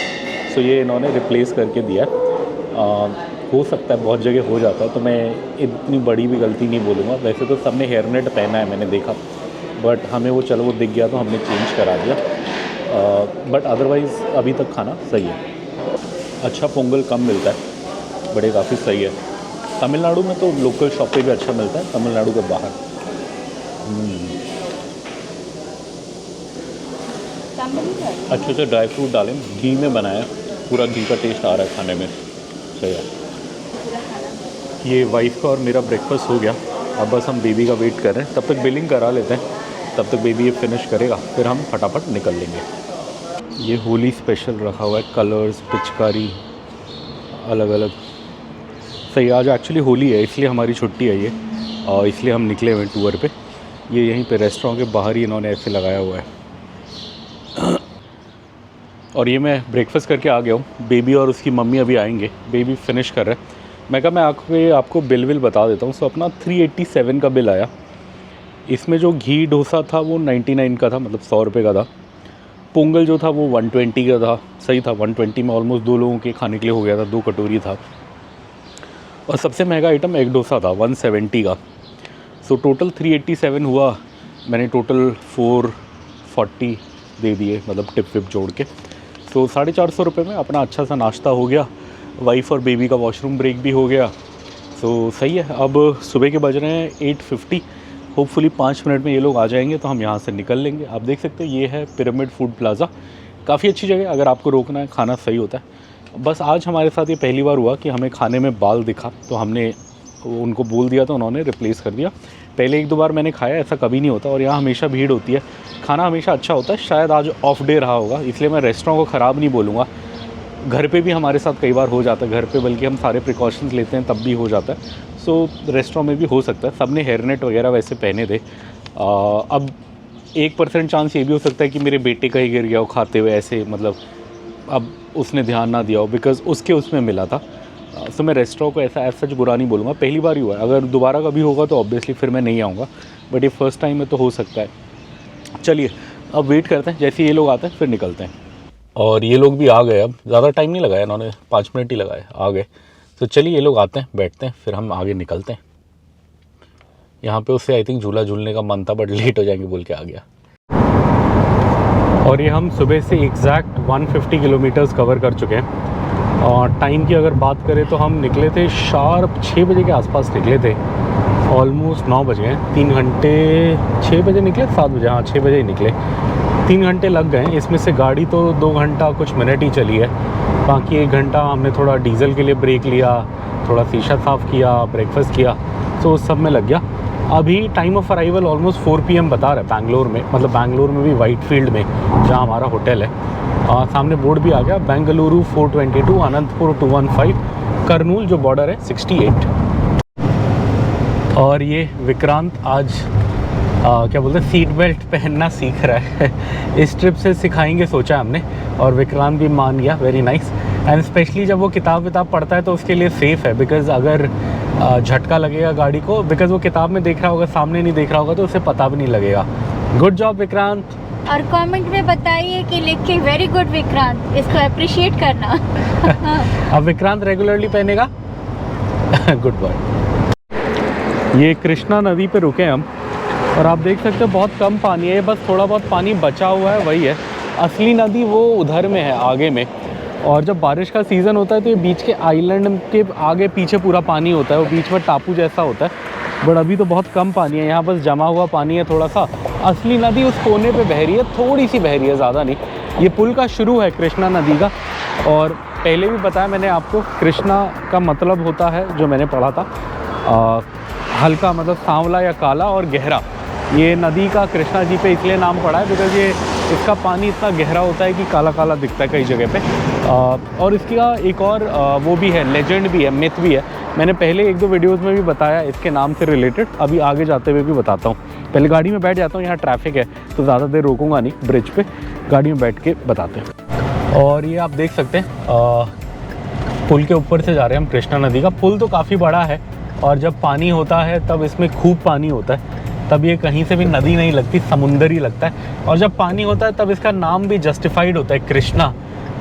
Speaker 1: सो ये इन्होंने रिप्लेस करके दिया। हो सकता है बहुत जगह हो जाता है, तो मैं इतनी बड़ी भी गलती नहीं बोलूँगा। वैसे तो सबने हेयर नेट पहना है, मैंने देखा, बट हमें वो चलो वो दिख गया तो हमने चेंज करा दिया। बट अदरवाइज़ अभी तक खाना सही है। अच्छा पोंगल कम मिलता है, बड़े काफ़ी सही है। तमिलनाडु में तो लोकल शॉप पे भी अच्छा मिलता है, तमिलनाडु के बाहर। अच्छे से ड्राई फ्रूट डालें, घी में बनाया, पूरा घी का टेस्ट आ रहा है खाने में, सही है। ये वाइफ का और मेरा ब्रेकफास्ट हो गया, अब बस हम बेबी का वेट कर रहे हैं। तब तक बिलिंग करा लेते हैं, तब तक बेबी ये फिनिश करेगा, फिर हम फटाफट निकल लेंगे। ये होली स्पेशल रखा हुआ है, कलर्स, पिचकारी अलग अलग। सही, आज एक्चुअली होली है, इसलिए हमारी छुट्टी है ये, और इसलिए हम निकले हुए टूर पे। ये यहीं पे रेस्टोरेंट के बाहर ही इन्होंने ऐसे लगाया हुआ है। और ये मैं ब्रेकफास्ट करके आ गया हूँ। बेबी और उसकी मम्मी अभी आएंगे, बेबी फिनिश कर रहे हैं। मैं कहा मैं आपको बिल बता देता हूँ। सो अपना 387 का बिल आया। इसमें जो घी डोसा था वो 99 का था, मतलब 100 रुपये का था। पोंगल जो था वो 120 का था, सही था। 120 में ऑलमोस्ट 2 लोगों के खाने के लिए हो गया था, 2 कटोरी था। और सबसे महंगा आइटम एग डोसा था 170 का। सो टोटल 387 हुआ। मैंने टोटल 440 दे दिए, मतलब टिप विप जोड़ के। तो 450 रुपये में अपना अच्छा सा नाश्ता हो गया। वाइफ और बेबी का वॉशरूम ब्रेक भी हो गया। तो सही है। अब सुबह के बज रहे हैं 8:50। होपफुली 5 मिनट में ये लोग आ जाएंगे तो हम यहाँ से निकल लेंगे। आप देख सकते हैं ये है पिरामिड फूड प्लाज़ा, काफ़ी अच्छी जगह। अगर आपको रोकना है, खाना सही होता है। बस आज हमारे साथ ये पहली बार हुआ कि हमें खाने में बाल दिखा, तो हमने उनको बोल दिया तो उन्होंने रिप्लेस कर दिया। पहले 1-2 बार मैंने खाया, ऐसा कभी नहीं होता। और यहाँ हमेशा भीड़ होती है, खाना हमेशा अच्छा होता है। शायद आज ऑफ डे रहा होगा, इसलिए मैं रेस्टोरेंट को ख़राब नहीं बोलूँगा। घर पे भी हमारे साथ कई बार हो जाता है, घर पे बल्कि हम सारे प्रिकॉशंस लेते हैं तब भी हो जाता है। सो रेस्टोरेंट में भी हो सकता है। सब ने हेयरनेट वगैरह वैसे पहने थे। अब 1% चांस ये भी हो सकता है कि मेरे बेटे का ही गिर गया हो खाते हुए, ऐसे मतलब अब उसने ध्यान ना दिया हो, बिकॉज़ उसके उसमें मिला था। सो मैं रेस्टोरेंट को ऐसा एज सच बुरा नहीं बोलूँगा, पहली बार ही हुआ है। अगर दोबारा कभी होगा तो ऑब्वियसली फिर मैं नहीं आऊँगा, बट ये फर्स्ट टाइम है तो हो सकता है। चलिए अब वेट करते हैं, जैसे ये लोग आते हैं फिर निकलते हैं। और ये लोग भी आ गए, अब ज़्यादा टाइम नहीं लगाया इन्होंने, 5 मिनट ही लगाए, आ गए। तो चलिए ये लोग आते हैं, बैठते हैं, फिर हम आगे निकलते हैं। यहाँ पे उससे आई थिंक झूला झूलने का मन था, बट लेट हो जाएंगे बोल के आ गया। और ये हम सुबह से एग्जैक्ट 150 किलोमीटर्स कवर कर चुके हैं। और टाइम की अगर बात करें तो हम निकले थे शार्प 6 बजे के आसपास निकले थे, ऑलमोस्ट 9 बज गए। 3 घंटे, 6 बजे निकले, 7 बजे, हाँ 6 बजे ही निकले। 3 घंटे लग गए, इसमें से गाड़ी तो 2 घंटा कुछ मिनट ही चली है, बाकी 1 घंटा हमने थोड़ा डीजल के लिए ब्रेक लिया, थोड़ा शीशा साफ़ किया, ब्रेकफास्ट किया, तो उस सब में लग गया। अभी time of arrival almost 4 PM बता रहा है बैंगलोर में, मतलब बैंगलोर में भी वाइट फील्ड में जहाँ हमारा होटल है। सामने बोर्ड भी आ गया, बेंगलुरु 422, अनंतपुर 215, करनूल जो बॉर्डर है 68। और ये विक्रांत आज क्या बोलते हैं, सीट बेल्ट पहनना सीख रहा है। इस ट्रिप से सिखाएंगे सोचा हमने, और विक्रांत भी मान गया, वेरी नाइस। एंड स्पेशली जब वो किताब पढ़ता है तो उसके लिए सेफ़ है, बिकॉज़ अगर झटका लगेगा गाड़ी को, बिकॉज़ वो किताब में देख रहा होगा, सामने नहीं देख रहा होगा, तो उसे पता भी नहीं लगेगा। Good job Vikrant.
Speaker 2: और कमेंट में बताइए कि लिख के वेरी गुड विक्रांत, इसको अप्रिशिएट करना।
Speaker 1: अब विक्रांत रेगुलरली पहनेगा। Good boy. ये कृष्णा नदी पे रुके हम, और आप देख सकते हो बहुत कम पानी है, बस थोड़ा बहुत पानी बचा हुआ है, वही है। असली नदी वो उधर में है, आगे में। और जब बारिश का सीज़न होता है तो ये बीच के आइलैंड के आगे पीछे पूरा पानी होता है, वो बीच में टापू जैसा होता है। बट अभी तो बहुत कम पानी है, यहाँ बस जमा हुआ पानी है थोड़ा सा। असली नदी उस कोने पे बह रही है, थोड़ी सी बह रही है, ज़्यादा नहीं। ये पुल का शुरू है कृष्णा नदी का, और पहले भी बताया मैंने आपको, कृष्णा का मतलब होता है, जो मैंने पढ़ा था, हल्का मतलब सांवला या काला, और गहरा। ये नदी का कृष्णा जी पे इसलिए नाम पड़ा है बिकॉज़ ये इसका पानी इतना गहरा होता है कि काला काला दिखता है कई जगह पे। और इसका एक और वो भी है, लेजेंड भी है, मिथ भी है। मैंने पहले 1-2 वीडियोस में भी बताया इसके नाम से रिलेटेड, अभी आगे जाते हुए भी बताता हूँ। पहले गाड़ी में बैठ जाता हूँ, यहाँ ट्रैफिक है तो ज़्यादा देर रोकूंगा नहीं, ब्रिज पे गाड़ी में बैठ के बताते हैं। और ये आप देख सकते हैं पुल के ऊपर से जा रहे हैं हम कृष्णा नदी का। पुल तो काफ़ी बड़ा है, और जब पानी होता है तब इसमें खूब पानी होता है, तब ये कहीं से भी नदी नहीं लगती, समुंदर ही लगता है। और जब पानी होता है तब इसका नाम भी जस्टिफाइड होता है, कृष्णा,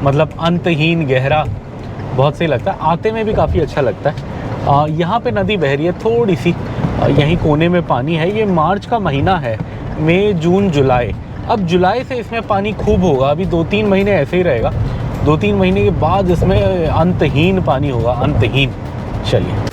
Speaker 1: मतलब अंतहीन, गहरा, बहुत सही लगता है। आते में भी काफ़ी अच्छा लगता है। यहाँ पे नदी बह रही है थोड़ी सी, यहीं कोने में पानी है। ये मार्च का महीना है, मई, जून, जुलाई। अब जुलाई से इसमें पानी खूब होगा, अभी 2-3 महीने ऐसे ही रहेगा। 2-3 महीने के बाद इसमें अंतहीन पानी होगा, अंतहीन। चलिए,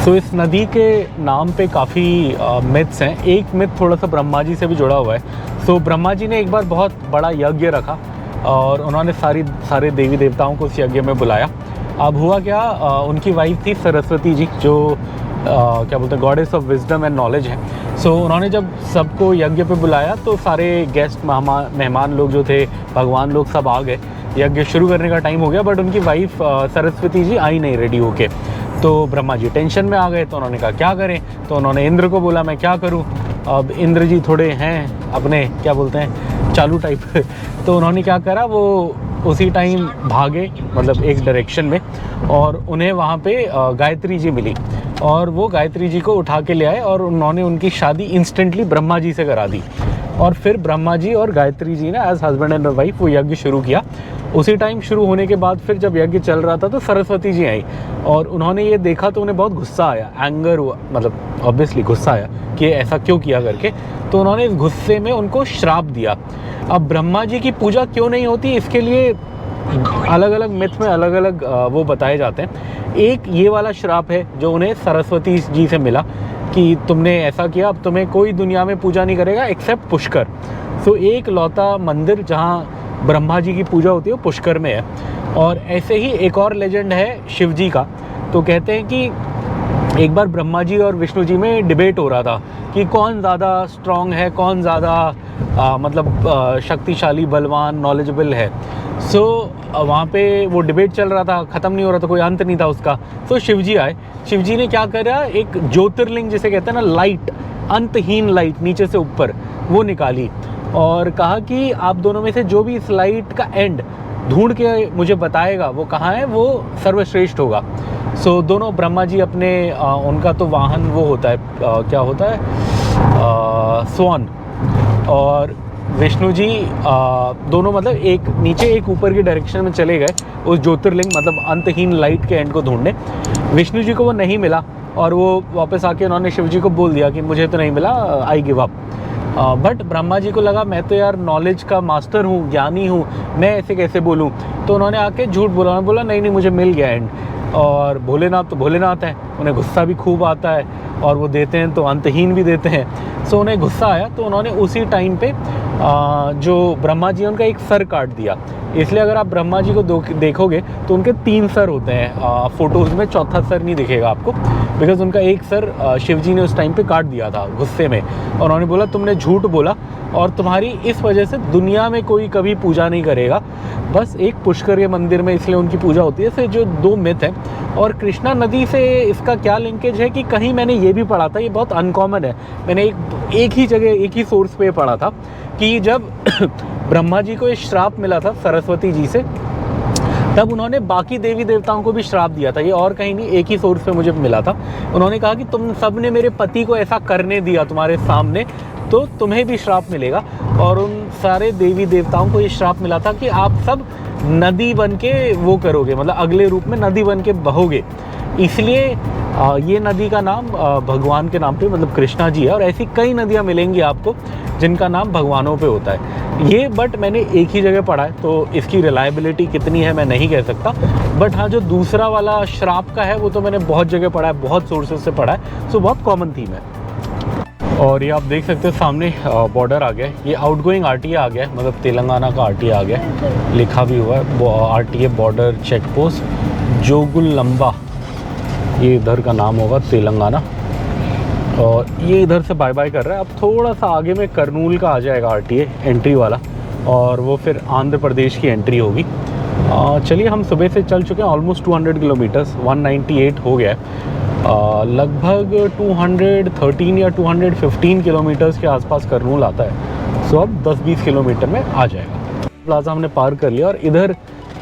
Speaker 1: तो इस नदी के नाम पे काफ़ी मिथ्स हैं। एक मिथ थोड़ा सा ब्रह्मा जी से भी जुड़ा हुआ है। तो ब्रह्मा जी ने एक बार बहुत बड़ा यज्ञ रखा, और उन्होंने सारे देवी देवताओं को उस यज्ञ में बुलाया। अब हुआ क्या, उनकी वाइफ थी सरस्वती जी, जो क्या बोलते हैं, goddess of wisdom and knowledge है। सो उन्होंने जब सबको यज्ञ पे बुलाया तो सारे गेस्ट, मेहमान लोग जो थे, भगवान लोग, सब आ गए। यज्ञ शुरू करने का टाइम हो गया, बट उनकी वाइफ सरस्वती जी आई नहीं रेडी होके। तो ब्रह्मा जी टेंशन में आ गए, तो उन्होंने कहा क्या करें। तो उन्होंने इंद्र को बोला मैं क्या करूं। अब इंद्र जी थोड़े हैं अपने, क्या बोलते हैं, चालू टाइप। तो उन्होंने क्या करा, वो उसी टाइम भागे, मतलब एक डायरेक्शन में, और उन्हें वहाँ पे गायत्री जी मिली, और वो गायत्री जी को उठा के ले आए, और उन्होंने उनकी शादी इंस्टेंटली ब्रह्मा जी से करा दी। और फिर ब्रह्मा जी और गायत्री जी ने एज हस्बैंड एंड वाइफ वो यज्ञ शुरू किया। उसी टाइम शुरू होने के बाद फिर जब यज्ञ चल रहा था तो सरस्वती जी आई, और उन्होंने ये देखा तो उन्हें बहुत गुस्सा आया, एंगर हुआ, मतलब ऑब्वियसली गुस्सा आया कि ऐसा क्यों किया करके। तो उन्होंने इस गुस्से में उनको श्राप दिया। अब ब्रह्मा जी की पूजा क्यों नहीं होती, इसके लिए अलग अलग मिथ में अलग अलग वो बताए जाते हैं। एक ये वाला श्राप है जो उन्हें सरस्वती जी से मिला कि तुमने ऐसा किया, अब तुम्हें कोई दुनिया में पूजा नहीं करेगा एक्सेप्ट पुष्कर। सो एक लौता मंदिर जहाँ ब्रह्मा जी की पूजा होती है वो पुष्कर में है। और ऐसे ही एक और लेजेंड है शिव जी का। तो कहते हैं कि एक बार ब्रह्मा जी और विष्णु जी में डिबेट हो रहा था कि कौन ज़्यादा स्ट्रॉन्ग है, कौन ज़्यादा मतलब शक्तिशाली, बलवान, नॉलेजेबल है। सो वहाँ पे वो डिबेट चल रहा था, ख़त्म नहीं हो रहा था, कोई अंत नहीं था उसका। तो शिव जी आए। शिव जी ने क्या करा, एक ज्योतिर्लिंग जिसे कहते हैं ना, लाइट, अंतहीन लाइट नीचे से ऊपर, वो निकाली। और कहा कि आप दोनों में से जो भी इस लाइट का एंड ढूंढ के मुझे बताएगा वो कहाँ है, वो सर्वश्रेष्ठ होगा। सो दोनों ब्रह्मा जी अपने उनका तो वाहन वो होता है, क्या होता है, स्वान, और विष्णु जी दोनों मतलब एक नीचे एक ऊपर की डायरेक्शन में चले गए उस ज्योतिर्लिंग मतलब अंतहीन लाइट के एंड को ढूंढने। विष्णु जी को वो नहीं मिला और वो वापस आके उन्होंने शिव जी को बोल दिया कि मुझे तो नहीं मिला, I give up. But Brahma ji को लगा मैं तो यार नॉलेज का मास्टर हूँ, ज्ञानी हूँ, मैं ऐसे कैसे बोलूँ। तो उन्होंने आके झूठ बोला, उन्होंने बोला नहीं नहीं मुझे मिल गया एंड। और भोलेनाथ तो भोलेनाथ हैं, उन्हें गुस्सा भी खूब आता है और वो देते हैं तो अंतहीन भी देते हैं। सो उन्हें गुस्सा आया तो उन्होंने उसी टाइम पे जो ब्रह्मा जी उनका एक सर काट दिया। इसलिए अगर आप ब्रह्मा जी को देखोगे तो उनके 3 सर होते हैं, फोटोज़ में चौथा सर नहीं दिखेगा आपको, बिकॉज उनका एक सर शिव जी ने उस टाइम पे काट दिया था गुस्से में। और उन्होंने बोला तुमने झूठ बोला और तुम्हारी इस वजह से दुनिया में कोई कभी पूजा नहीं करेगा, बस एक पुष्कर के मंदिर में इसलिए उनकी पूजा होती है। से जो 2 मिथ हैं। और कृष्णा नदी से इसका क्या लिंकेज है कि कहीं मैंने ये भी पढ़ा था, ये बहुत अनकॉमन है, मैंने एक ही जगह एक ही सोर्स पे पढ़ा था कि जब ब्रह्मा जी को ये श्राप मिला था सरस्वती जी से, तब उन्होंने बाकी देवी देवताओं को भी श्राप दिया था। ये और कहीं नहीं, एक ही सोर्स पे मुझे मिला था। उन्होंने कहा कि तुम सब ने मेरे पति को ऐसा करने दिया तुम्हारे सामने, तो तुम्हें भी श्राप मिलेगा। और उन सारे देवी देवताओं को ये श्राप मिला था कि आप सब नदी बन के वो करोगे, मतलब अगले रूप में नदी बन के बहोगे। इसलिए ये नदी का नाम भगवान के नाम पे मतलब कृष्णा जी है। और ऐसी कई नदियाँ मिलेंगी आपको जिनका नाम भगवानों पे होता है ये, बट मैंने एक ही जगह पढ़ा है तो इसकी रिलायबिलिटी कितनी है मैं नहीं कह सकता। बट हाँ, जो दूसरा वाला श्राप का है वो तो मैंने बहुत जगह पढ़ा है, बहुत सोर्सेज से पढ़ा है, सो बहुत कॉमन थीम है। और ये आप देख सकते हो सामने बॉर्डर आ गया है, ये आउटगोइंग आरटीए आ गया है, मतलब तेलंगाना का आरटीए आ गया है, लिखा भी हुआ है RTA border check post Jogulamba, ये इधर का नाम होगा तेलंगाना। और ये इधर से बाय बाय कर रहा है। अब थोड़ा सा आगे में करनूल का आ जाएगा आरटीए एंट्री वाला, और वो फिर आंध्र प्रदेश की एंट्री होगी। चलिए, हम सुबह से चल चुके हैं ऑलमोस्ट 200 किलोमीटर्स, 198 हो गया है। लगभग 213 या 215 किलोमीटर्स के आसपास करनूल आता है। सो अब 10-20 किलोमीटर में आ जाएगा। प्लाजा हमने पार कर लिया और इधर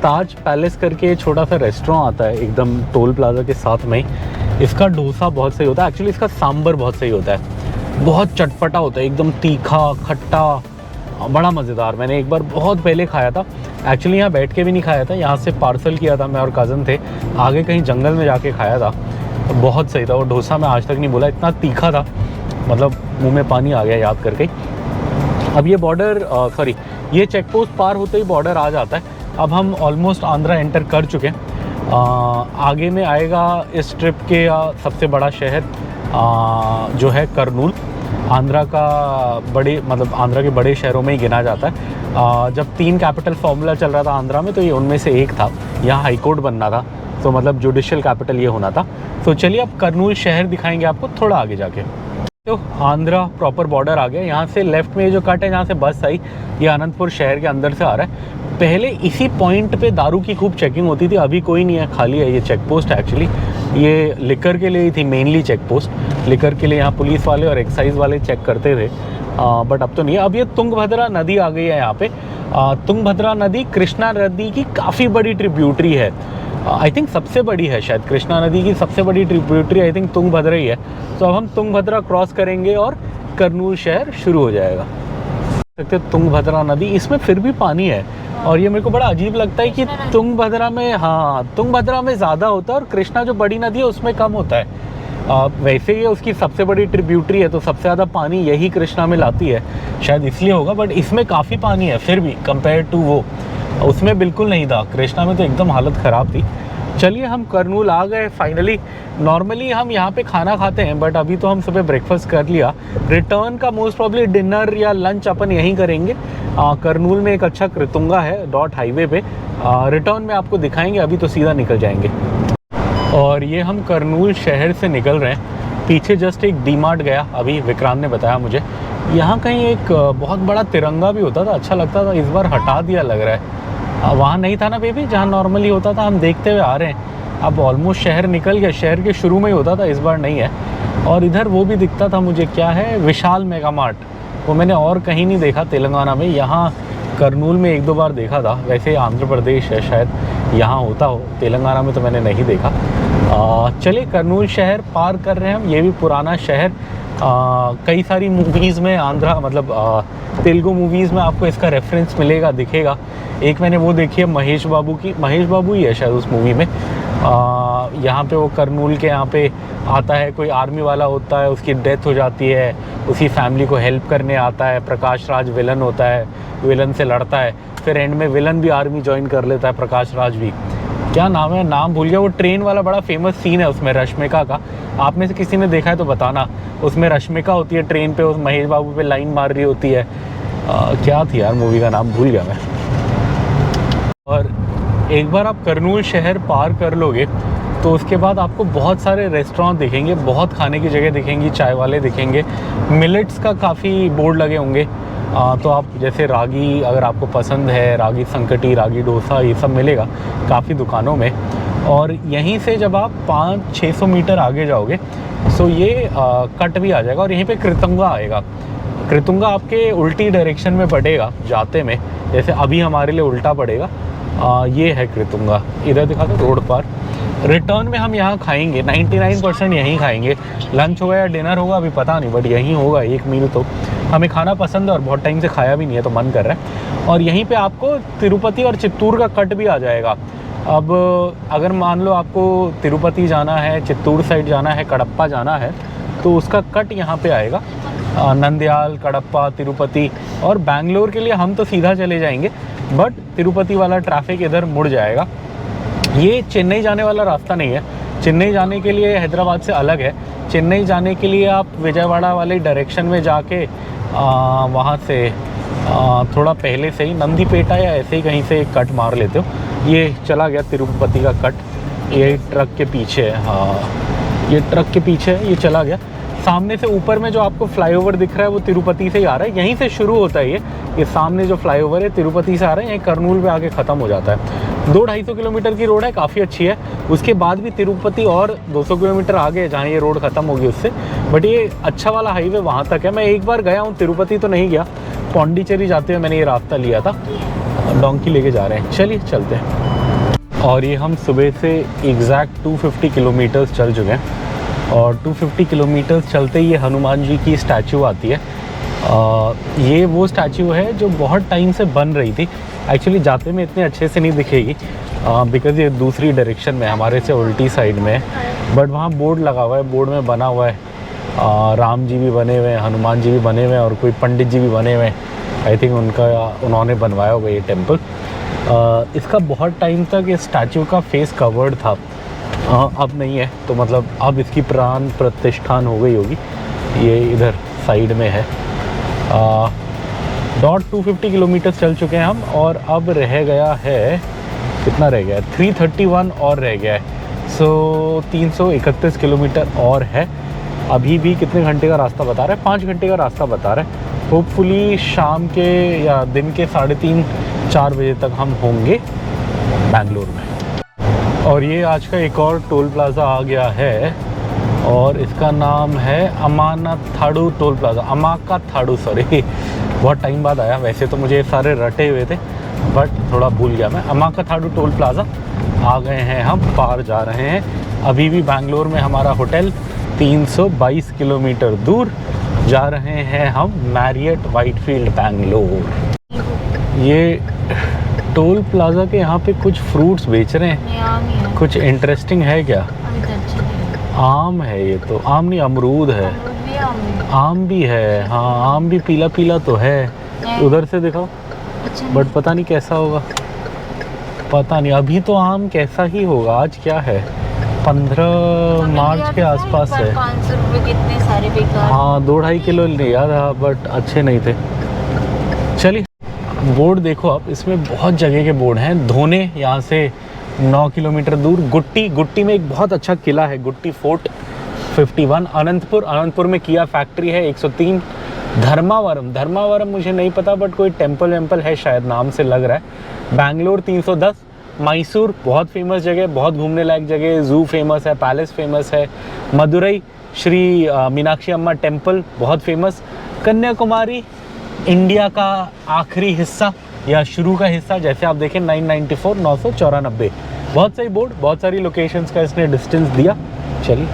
Speaker 1: ताज पैलेस करके छोटा सा रेस्टोरेंट आता है एकदम टोल प्लाजा के साथ में ही। इसका डोसा बहुत सही होता है, एक्चुअली इसका सांभर बहुत सही होता है, बहुत चटपटा होता है, एकदम तीखा खट्टा, बड़ा मज़ेदार। मैंने एक बार बहुत पहले खाया था, एक्चुअली यहाँ बैठ के भी नहीं खाया था, यहाँ से पार्सल किया था, मैं और कज़न थे, आगे कहीं जंगल में जाके खाया था, बहुत सही था। वो डोसा मैं आज तक नहीं बोला, इतना तीखा था, मतलब मुंह में पानी आ गया याद करके। अब ये बॉर्डर ये चेक पोस्ट पार होते ही बॉर्डर आ जाता है। अब हम ऑलमोस्ट आंध्रा एंटर कर चुके हैं। आगे में आएगा इस ट्रिप के सबसे बड़ा शहर जो है करनूल, आंध्रा का मतलब आंध्रा के बड़े शहरों में ही गिना जाता है। जब 3 कैपिटल फॉर्मूला चल रहा था आंध्रा में, तो ये उनमें से एक था। यहाँ हाई कोर्ट बनना था, तो मतलब जुडिशियल कैपिटल ये होना था। तो चलिए अब करनूल शहर दिखाएंगे आपको थोड़ा आगे जाके। तो आंध्रा प्रॉपर बॉर्डर आ गया। यहाँ से लेफ्ट में ये जो कट है जहाँ से बस आई, ये अनंतपुर शहर के अंदर से आ रहा है। पहले इसी पॉइंट पे दारू की खूब चेकिंग होती थी, अभी कोई नहीं है, खाली है ये चेक पोस्ट। एक्चुअली ये लिकर के लिए ही थी मेनली चेक पोस्ट, लिकर के लिए यहाँ पुलिस वाले और एक्साइज वाले चेक करते थे, बट अब तो नहीं है। अब ये तुंगभद्रा नदी आ गई है यहाँ पे। तुंगभद्रा नदी कृष्णा नदी की काफ़ी बड़ी ट्रिब्यूटरी है, आई थिंक सबसे बड़ी है शायद, कृष्णा नदी की सबसे बड़ी ट्रिब्यूटरी आई थिंक तुंगभद्रा ही है। तो अब हम तुंगभद्रा क्रॉस करेंगे और करनूल शहर शुरू हो जाएगा। सकते तुंगभद्रा नदी, इसमें फिर भी पानी है, और ये मेरे को बड़ा अजीब लगता है कि तुंगभद्रा में, हाँ तुंगभद्रा में ज़्यादा होता है और कृष्णा जो बड़ी नदी है उसमें कम होता है। वैसे ये उसकी सबसे बड़ी ट्रिब्यूटरी है, तो सबसे ज़्यादा पानी यही कृष्णा में लाती है, शायद इसलिए होगा। बट इसमें काफ़ी पानी है फिर भी कंपेयर टू वो, उसमें बिल्कुल नहीं था, कृष्णा में तो एकदम हालत ख़राब थी। चलिए हम करनूल आ गए फाइनली। नॉर्मली हम यहाँ पे खाना खाते हैं, बट अभी तो हम सुबह ब्रेकफास्ट कर लिया। रिटर्न का मोस्ट प्रॉब्ली डिनर या लंच अपन यहीं करेंगे। करनूल में एक अच्छा कृतुंगा है डॉट हाईवे पे, रिटर्न में आपको दिखाएंगे, अभी तो सीधा निकल जाएंगे। और ये हम करनूल शहर से निकल रहे हैं। पीछे जस्ट एक डी-मार्ट गया, अभी विक्रांत ने बताया मुझे, यहाँ कहीं एक बहुत बड़ा तिरंगा भी होता था, अच्छा लगता था, इस बार हटा दिया लग रहा है। वहाँ नहीं था ना बेबी, जहाँ नॉर्मली होता था, हम देखते हुए आ रहे हैं। अब ऑलमोस्ट शहर निकल गया, शहर के शुरू में ही होता था, इस बार नहीं है। और इधर वो भी दिखता था मुझे, क्या है, विशाल मेगा मार्ट, वो मैंने और कहीं नहीं देखा तेलंगाना में। यहाँ करनूल में एक दो बार देखा था, वैसे आंध्र प्रदेश है शायद यहाँ होता हो, तेलंगाना में तो मैंने नहीं देखा। चलिए करनूल शहर पार कर रहे हैं हम। ये भी पुराना शहर, कई सारी मूवीज़ में आंध्रा मतलब तेलुगु मूवीज़ में आपको इसका रेफरेंस मिलेगा, दिखेगा। एक मैंने वो देखी है महेश बाबू की, महेश बाबू ही है शायद उस मूवी में। यहाँ पे वो करनूल के यहाँ पे आता है, कोई आर्मी वाला होता है, उसकी डेथ हो जाती है, उसी फैमिली को हेल्प करने आता है। प्रकाश राज विलन होता है, विलन से लड़ता है, फिर एंड में विलन भी आर्मी ज्वाइन कर लेता है, प्रकाश राज भी। क्या नाम है, नाम भूल गया। वो ट्रेन वाला बड़ा फेमस सीन है उसमें रश्मिका का, आप में से किसी ने देखा है तो बताना। उसमें रश्मिका होती है ट्रेन पे, उस महेश बाबू पे लाइन मार रही होती है। क्या थी यार मूवी का नाम, भूल गया मैं। और एक बार आप करनूल शहर पार कर लोगे तो उसके बाद आपको बहुत सारे रेस्टोरेंट दिखेंगे, बहुत खाने की जगह दिखेंगी, चाय वाले दिखेंगे। मिलेट्स का काफ़ी बोर्ड लगे होंगे, तो आप जैसे रागी अगर आपको पसंद है, रागी संकटी, रागी डोसा, ये सब मिलेगा काफ़ी दुकानों में। और यहीं से जब आप 500-600 मीटर आगे जाओगे सो ये कट भी आ जाएगा और यहीं पे कृतुंगा आएगा। कृतुंगा आपके उल्टी डायरेक्शन में पड़ेगा जाते में, जैसे अभी हमारे लिए उल्टा पड़ेगा। ये है कृतुंगा, इधर दिखा दो रोड पर। रिटर्न में हम यहाँ खाएंगे, 99% यहीं खाएंगे। लंच होगा या डिनर होगा अभी पता नहीं, बट यहीं होगा एक मील। तो हमें खाना पसंद है और बहुत टाइम से खाया भी नहीं है तो मन कर रहा है। और यहीं पे आपको तिरुपति और चित्तूर का कट भी आ जाएगा। अब अगर मान लो आपको तिरुपति जाना है, चित्तूर साइड जाना है, कडप्पा जाना है, तो उसका कट यहाँ पे आएगा। नंदयाल, कडप्पा, तिरुपति। और बैंगलोर के लिए हम तो सीधा चले जाएंगे, बट तिरुपति वाला ट्रैफिक इधर मुड़ जाएगा। ये चेन्नई जाने वाला रास्ता नहीं है, चेन्नई जाने के लिए हैदराबाद से अलग है। चेन्नई जाने के लिए आप विजयवाड़ा वाले डायरेक्शन में जाके वहाँ से थोड़ा पहले से ही नंदीपेटा या ऐसे ही कहीं से कट मार लेते हो। ये चला गया तिरुपति का कट, ये ट्रक के पीछे है। हाँ ये ट्रक के पीछे है, ये चला गया। सामने से ऊपर में जो आपको फ्लाईओवर दिख रहा है वो तिरुपति से ही आ रहा है, यहीं से शुरू होता है। ये सामने जो फ्लाईओवर है तिरुपति से आ रहा है, यहीं करनूल पे आके ख़त्म हो जाता है। 200-250 किलोमीटर की रोड है, काफ़ी अच्छी है। उसके बाद भी तिरुपति और 200 किलोमीटर आगे है जहाँ ये रोड ख़त्म होगी उससे, बट ये अच्छा वाला हाईवे वहाँ तक है। मैं एक बार गया हूँ, तिरुपति तो नहीं गया, पौंडीचेरी जाते हुए मैंने ये रास्ता लिया था। डोंकी लेके जा रहे हैं, चलिए चलते हैं। और ये हम सुबह से एग्जैक्ट 250 किलोमीटर्स चल चुके हैं और 250 किलोमीटर्स चलते ही ये हनुमान जी की स्टैचू आती है। ये वो स्टैचू है जो बहुत टाइम से बन रही थी। एक्चुअली जाते में इतने अच्छे से नहीं दिखेगी बिकॉज़ ये दूसरी डायरेक्शन में, हमारे से उल्टी साइड में है, बट वहाँ बोर्ड लगा हुआ है, बोर्ड में बना हुआ है। राम जी भी बने हुए हैं, हनुमान जी भी बने हुए हैं और कोई पंडित जी भी बने हुए हैं। आई थिंक उन्होंने बनवाया होगा ये टेम्पल। इसका बहुत टाइम तक इस स्टैचू का फेस कवर्ड था, अब नहीं है, तो मतलब अब इसकी प्राण प्रतिष्ठान हो गई होगी। ये इधर साइड में है। 250 किलोमीटर चल चुके हैं हम और अब रह गया है, कितना रह गया है, 331 और रह गया है। सो 331 किलोमीटर और है। अभी भी कितने घंटे का रास्ता बता रहा है, 5 घंटे का रास्ता बता रहा है। होपफुली शाम के या दिन के 3:30-4 बजे तक हम होंगे बैंगलोर में। और ये आज का एक और टोल प्लाज़ा आ गया है और इसका नाम है अमाकाथाडू टोल प्लाज़ा, अमाकाथाडू, सॉरी बहुत टाइम बाद आया। वैसे तो मुझे सारे रटे हुए थे बट थोड़ा भूल गया मैं। अमाकाथाडू टोल प्लाज़ा आ गए हैं हम, पार जा रहे हैं। अभी भी बैंगलोर में हमारा होटल 322 किलोमीटर दूर, जा रहे हैं हम मैरियट व्हाइटफील्ड बैंगलोर। ये टोल प्लाज़ा के यहाँ पे कुछ फ्रूट्स बेच रहे हैं, कुछ इंटरेस्टिंग है क्या? आम है, ये तो आम नहीं अमरूद है। आम भी है, हाँ आम भी पीला पीला तो है, उधर से दिखाओ। बट पता नहीं कैसा होगा, पता नहीं। अभी तो आम कैसा ही होगा। आज क्या है, 15 मार्च के आसपास है।
Speaker 2: 500 रुपए कितने सारे बेकार।
Speaker 1: हाँ 2-2.5 किलो लिया था बट अच्छे नहीं थे। चलिए बोर्ड देखो आप, इसमें बहुत जगह के बोर्ड हैं। धोने यहाँ से 9 किलोमीटर दूर। गुट्टी में एक बहुत अच्छा किला है, गुट्टी फोर्ट 51। अनंतपुर में किया फैक्ट्री है 103। धर्मावरम मुझे नहीं पता बट कोई टेम्पल है शायद, नाम से लग रहा है। बैंगलोर 310। मैसूर बहुत फेमस जगह, बहुत घूमने लायक जगह, ज़ू फेमस है, पैलेस फेमस है। मदुरई श्री मीनाक्षी अम्मा टेम्पल बहुत फेमस। कन्याकुमारी इंडिया का आखिरी हिस्सा या शुरू का हिस्सा, जैसे आप देखें 994 994, बहुत सही बोर्ड, बहुत सारी लोकेशंस का इसने डिस्टेंस दिया। चलिए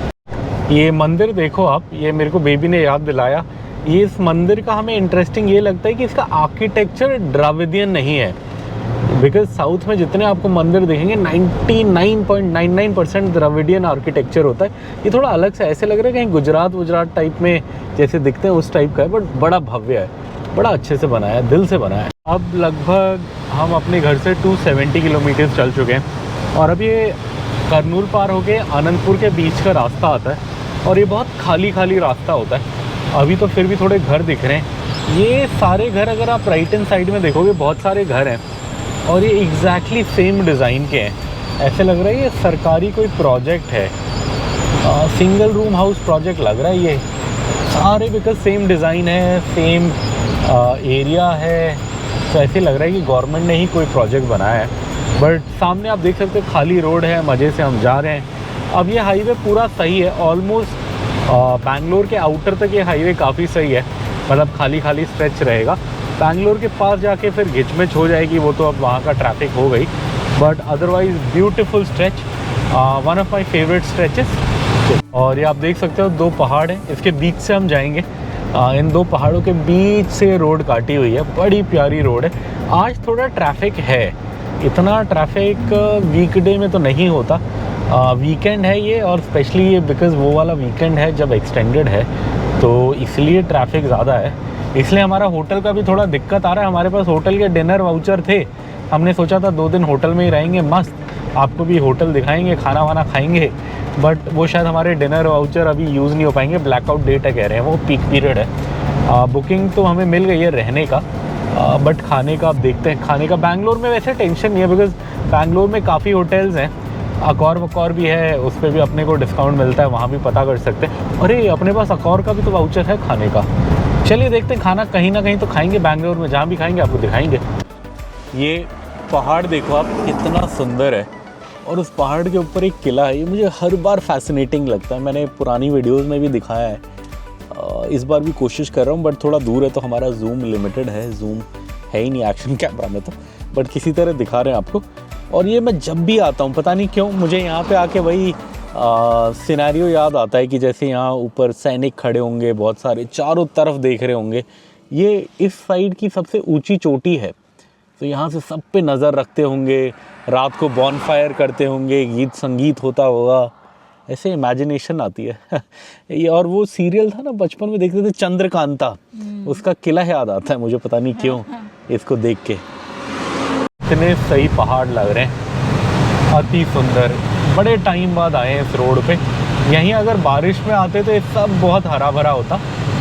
Speaker 1: ये मंदिर देखो आप, ये मेरे को बेबी ने याद दिलाया। ये इस मंदिर का हमें इंटरेस्टिंग ये लगता है कि इसका आर्किटेक्चर द्राविडियन नहीं है, बिकॉज साउथ में जितने आपको मंदिर देखेंगे 99.99% द्रविडियन आर्किटेक्चर होता है। ये थोड़ा अलग से ऐसे लग रहा है कहीं गुजरात टाइप में जैसे दिखते हैं उस टाइप का है, बट बड़ा भव्य है, बड़ा अच्छे से बनाया है, दिल से बनाया है। अब लगभग हम अपने घर से 270 किलोमीटर चल चुके हैं और अब ये करनूल पार होके आनंदपुर के बीच का रास्ता आता है और ये बहुत खाली रास्ता होता है। अभी तो फिर भी थोड़े घर दिख रहे हैं। ये सारे घर अगर आप राइट हैंड साइड में देखोगे बहुत सारे घर हैं और ये एग्जैक्टली सेम डिज़ाइन के हैं। ऐसे लग रहा है ये सरकारी कोई प्रोजेक्ट है, सिंगल रूम हाउस प्रोजेक्ट लग रहा है ये सारे, बिकॉज सेम डिज़ाइन है, सेम एरिया है, तो ऐसे लग रहा है कि गवर्नमेंट ने ही कोई प्रोजेक्ट बनाया है। बट सामने आप देख सकते हो खाली रोड है, मज़े से हम जा रहे हैं। अब ये हाईवे पूरा सही है, ऑलमोस्ट बैंगलोर के आउटर तक ये हाईवे काफ़ी सही है, मतलब खाली स्ट्रेच रहेगा। बैंगलोर के पास जाके फिर घिचमिच हो जाएगी, वो तो अब वहाँ का ट्रैफिक हो गई, but otherwise beautiful stretch, one of my favourite stretches. और ये आप देख सकते हो 2 पहाड़ हैं, इसके बीच से हम जाएंगे। इन 2 पहाड़ों के बीच से रोड काटी हुई है, बड़ी प्यारी रोड है। आज थोड़ा ट्रैफिक है, इतना ट्रैफिक वीकडे में तो नहीं होता, वीकेंड है ये, और स्पेशली ये बिकॉज़ वो वाला वीकेंड है जब एक्सटेंडेड है, तो इसलिए ट्रैफिक ज़्यादा है। इसलिए हमारा होटल का भी थोड़ा दिक्कत आ रहा है। हमारे पास होटल के डिनर वाउचर थे, हमने सोचा था 2 दिन होटल में ही रहेंगे, मस्त आपको भी होटल दिखाएंगे, खाना वाना खाएंगे, बट वो शायद हमारे डिनर वाउचर अभी यूज़ नहीं हो पाएंगे, ब्लैकआउट डेट है कह रहे हैं, वो पीक पीरियड है। बुकिंग तो हमें मिल गई है रहने का, बट खाने का आप देखते हैं। खाने का बैंगलोर में वैसे टेंशन नहीं है, बिकॉज़ बैंगलोर में काफ़ी होटल्स हैं, अकौर वकौर भी है, उस पर भी अपने को डिस्काउंट मिलता है, वहाँ भी पता कर सकते हैं। अरे अपने पास अकौर का भी तो वाउचर है खाने का। चलिए देखते हैं, खाना कहीं ना कहीं तो खाएंगे बैंगलोर में, जहाँ भी खाएंगे आपको दिखाएंगे। ये पहाड़ देखो आप, कितना सुंदर है, और उस पहाड़ के ऊपर एक किला है। ये मुझे हर बार फैसिनेटिंग लगता है, मैंने पुरानी वीडियोज़ में भी दिखाया है, इस बार भी कोशिश कर रहा हूँ, बट थोड़ा दूर है तो हमारा जूम लिमिटेड है, जूम है ही नहीं एक्शन कैमरा में तो, बट किसी तरह दिखा रहे हैं आपको। और ये मैं जब भी आता हूँ पता नहीं क्यों मुझे यहाँ पे आके वही सिनेरियो याद आता है कि जैसे यहाँ ऊपर सैनिक खड़े होंगे बहुत सारे, चारों तरफ देख रहे होंगे। ये इस साइड की सबसे ऊंची चोटी है, तो यहाँ से सब पे नज़र रखते होंगे, रात को बॉनफायर करते होंगे, गीत संगीत होता होगा, ऐसे इमेजिनेशन आती है। ये और वो सीरियल था ना बचपन में देखते थे चंद्रकांता, उसका किला याद आता है मुझे, पता नहीं क्यों इसको देख के। इतने सही पहाड़ लग रहे हैं, अति सुंदर। बड़े टाइम बाद आए हैं इस रोड पे। यहीं अगर बारिश में आते तो ये सब बहुत हरा भरा होता,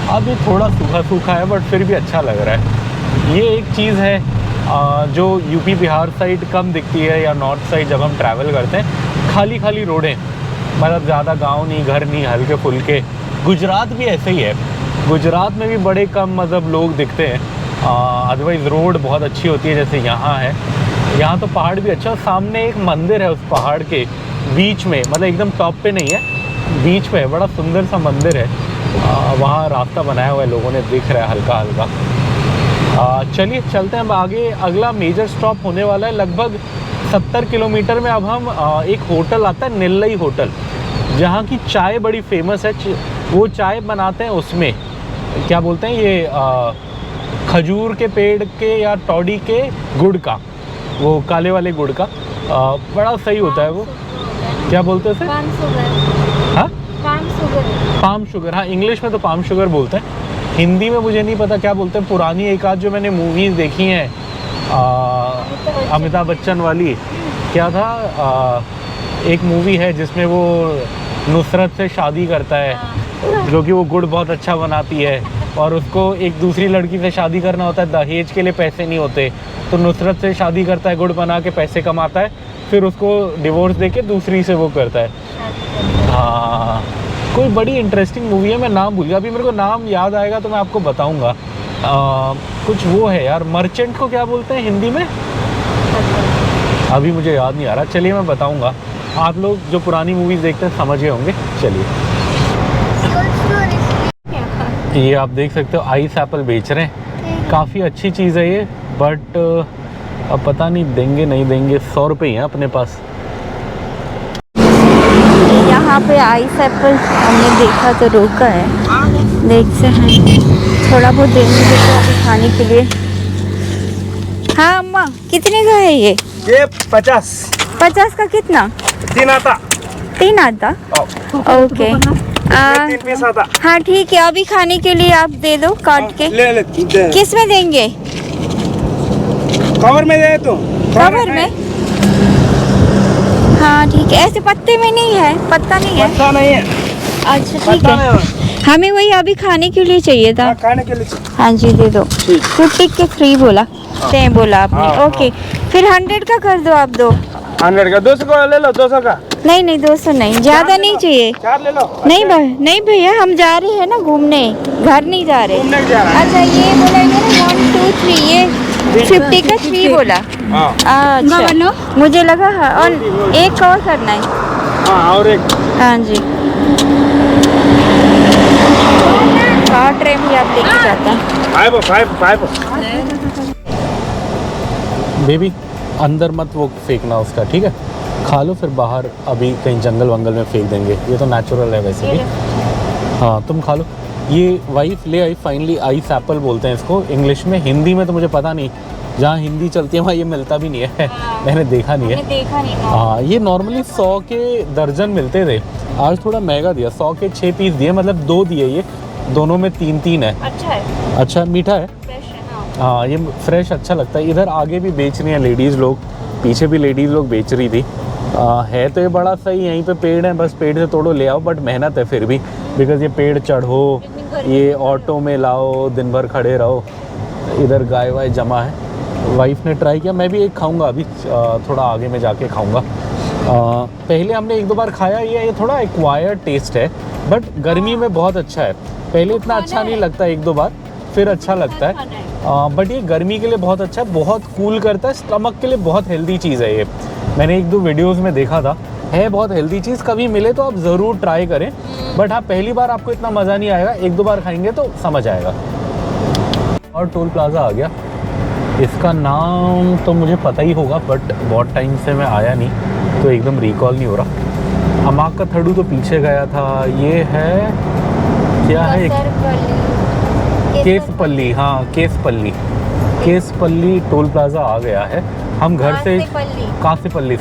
Speaker 1: अब ये थोड़ा सूखा सूखा है, बट फिर भी अच्छा लग रहा है। ये एक चीज़ है जो यूपी बिहार साइड कम दिखती है, या नॉर्थ साइड जब हम ट्रैवल करते हैं, खाली रोडें, मतलब ज़्यादा गांव नहीं, घर नहीं, हल्के फुल्के। गुजरात भी ऐसे ही है, गुजरात में भी बड़े कम मतलब लोग दिखते हैं, अदरवाइज़ रोड बहुत अच्छी होती है जैसे यहाँ है। यहाँ तो पहाड़ भी अच्छा, सामने एक मंदिर है उस पहाड़ के बीच में, मतलब एकदम टॉप पे नहीं है, बीच में है, बड़ा सुंदर सा मंदिर है। वहाँ रास्ता बनाया हुआ है लोगों ने, दिख रहा है हल्का हल्का। चलिए चलते हैं अब आगे। अगला मेजर स्टॉप होने वाला है लगभग 70 किलोमीटर में। अब हम एक होटल आता है नेल्लई होटल, जहाँ की चाय बड़ी फेमस है। वो चाय बनाते हैं उसमें क्या बोलते हैं, ये खजूर के पेड़ के या टॉडी के गुड़ का, वो काले वाले गुड़ का, बड़ा सही होता है वो। क्या बोलते हैं उसे? Palm sugar. हाँ, पाम शुगर, हाँ इंग्लिश में तो पाम शुगर बोलते हैं, हिंदी में मुझे नहीं पता क्या बोलते हैं। पुरानी एक आध जो मैंने मूवीज़ देखी हैं अमिताभ बच्चन वाली, क्या था, एक मूवी है जिसमें वो नुसरत से शादी करता है, जो कि वो गुड़ बहुत अच्छा बनाती है, और उसको एक दूसरी लड़की से शादी करना होता है, दहेज के लिए पैसे नहीं होते, तो नुसरत से शादी करता है, गुड़ बना के पैसे कमाता है, फिर उसको डिवोर्स देके दूसरी से वो करता है। हाँ, कोई बड़ी इंटरेस्टिंग मूवी है, मैं नाम भूल गया, अभी मेरे को नाम याद आएगा तो मैं आपको बताऊंगा। कुछ वो है यार, मर्चेंट को क्या बोलते हैं हिंदी में, अभी मुझे याद नहीं आ रहा। चलिए मैं बताऊंगा, आप लोग जो पुरानी मूवीज़ देखते हैं समझ गए होंगे। चलिए ये आप देख सकते हो आइस एप्पल बेच रहे हैं, काफ़ी अच्छी चीज़ है ये, बट अब पता नहीं देंगे नहीं देंगे। 100 रुपये ही हैं अपने पास।
Speaker 2: यहाँ पे आइस एप्पल हमने देखा तो रोका है, देखते हैं थोड़ा बहुत देंगे तो अभी खाने के लिए। हाँ अम्मा, कितने का है ये?
Speaker 3: 50
Speaker 2: का कितना?
Speaker 3: 3 आता।
Speaker 2: 3 आता? ओके।
Speaker 3: 3 पीस आता।
Speaker 2: हाँ ठीक है, अभी खाने के लिए आप दे दो काट के।
Speaker 3: ले
Speaker 2: किस में देंगे?
Speaker 3: कवर में दे तू।
Speaker 2: कवर में? हाँ ठीक है, ऐसे पत्ते में नहीं है, पत्ता नहीं है।
Speaker 3: पत्ता नहीं है।
Speaker 2: अच्छा ठीक है, हमें वही अभी खाने के लिए चाहिए था।
Speaker 3: खाने के लिए।
Speaker 2: हाँ जी दे दो। 50 के फ्री बोला ते बोला आपने।
Speaker 3: हाँ,
Speaker 2: ओके फिर 100 का कर दो आप।
Speaker 3: 100 का 200 का ले लो। 200 का
Speaker 2: नहीं 200 नहीं, ज्यादा नहीं चाहिए।
Speaker 3: 4 ले लो।
Speaker 2: नहीं भैया, हम जा रहे हैं ना घूमने, घर नहीं जा रहे।
Speaker 3: घूमने जा रहा है।
Speaker 2: अच्छा ये बोला ना 1 2 3, ये 50 का 3 बोला।
Speaker 3: हाँ
Speaker 2: अच्छा मुझे लगा हाँ, और एक और करना है।
Speaker 3: हाँ और एक।
Speaker 2: हाँ जी हाँ, ट्रे भी आप लेके जाता है।
Speaker 3: 5
Speaker 1: बेबी अंदर मत वो फेंकना उसका, ठीक है? खा लो फिर बाहर, अभी कहीं जंगल वंगल में फेंक देंगे, ये तो नेचुरल है वैसे भी। हाँ तुम खा लो। ये वाइफ ले आई फाइनली, आइस एप्पल बोलते हैं इसको इंग्लिश में, हिंदी में तो मुझे पता नहीं, जहाँ हिंदी चलती है वहाँ ये मिलता भी नहीं है। मैंने देखा नहीं है। हाँ ये नॉर्मली 100 के दर्जन मिलते थे, आज थोड़ा महंगा दिया, 100 के 6 पीस दिए, मतलब 2 दिए, ये दोनों में 3 है।
Speaker 2: अच्छा है,
Speaker 1: अच्छा मीठा है।
Speaker 2: फ्रेश है।
Speaker 1: हाँ ये फ्रेश अच्छा लगता है। इधर आगे भी बेच रही हैं लेडीज़ लोग, पीछे भी लेडीज़ लोग बेच रही थी। है तो ये बड़ा सही, यहीं पे पेड़ है, बस पेड़ से तोड़ो ले आओ, बट मेहनत है फिर भी, बिकॉज ये पेड़ चढ़ो, ये ऑटो में लाओ, दिन भर खड़े रहो, इधर गाय वाय जमा है। वाइफ ने ट्राई किया, मैं भी एक खाऊंगा अभी, थोड़ा आगे में जाके खाऊंगा। पहले हमने 1-2 बार खाया, ये थोड़ा एक्वायर्ड टेस्ट है, बट गर्मी में बहुत अच्छा है। पहले इतना अच्छा नहीं लगता, 1-2 बार फिर अच्छा लगता है, बट ये गर्मी के लिए बहुत अच्छा है, बहुत कूल करता है, स्टमक के लिए बहुत हेल्दी चीज़ है ये। मैंने 1-2 वीडियोस में देखा था, है बहुत हेल्दी चीज़, कभी मिले तो आप ज़रूर ट्राई करें, बट हाँ पहली बार आपको इतना मज़ा नहीं आएगा, 1-2 बार खाएंगे तो समझ आएगा। और टोल प्लाज़ा आ गया, इसका नाम तो मुझे पता ही होगा, बट बहुत टाइम से मैं आया नहीं तो एकदम रिकॉल नहीं हो रहा। अमाक का थड़ू तो पीछे गया था, ये है क्या है, केसपल्ली। हाँ केसपल्ली टोल प्लाज़ा आ गया है। हम घर से कासेपल्ली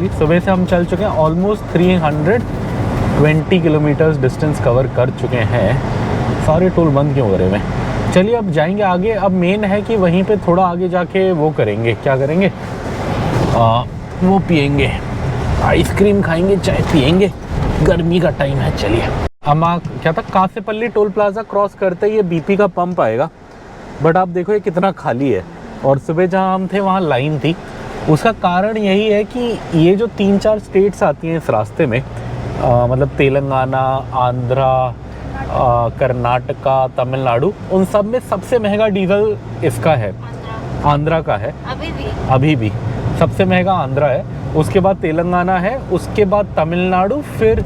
Speaker 1: सुबह से हम चल चुके हैं, ऑलमोस्ट 320 किलोमीटर्स डिस्टेंस कवर कर चुके हैं। सारे टोल बंद क्यों करे हुए? चलिए अब जाएंगे आगे। अब मेन है कि वहीं पे थोड़ा आगे जाके वो करेंगे, क्या करेंगे, वो पियेंगे, आइसक्रीम खाएंगे, चाय पियेंगे, गर्मी का टाइम है। चलिए अमाक क्या था, कासेपल्ली टोल प्लाज़ा क्रॉस करते ही ये बीपी का पंप आएगा, बट आप देखो ये कितना खाली है, और सुबह जहाँ हम थे वहाँ लाइन थी। उसका कारण यही है कि ये जो 3-4 स्टेट्स आती हैं इस रास्ते में, मतलब तेलंगाना, आंध्रा, कर्नाटका, तमिलनाडु, उन सब में सबसे महंगा डीजल इसका है, आंध्रा का है। अभी भी सबसे महंगा आंध्रा है, उसके बाद तेलंगाना है, उसके बाद तमिलनाडु, फिर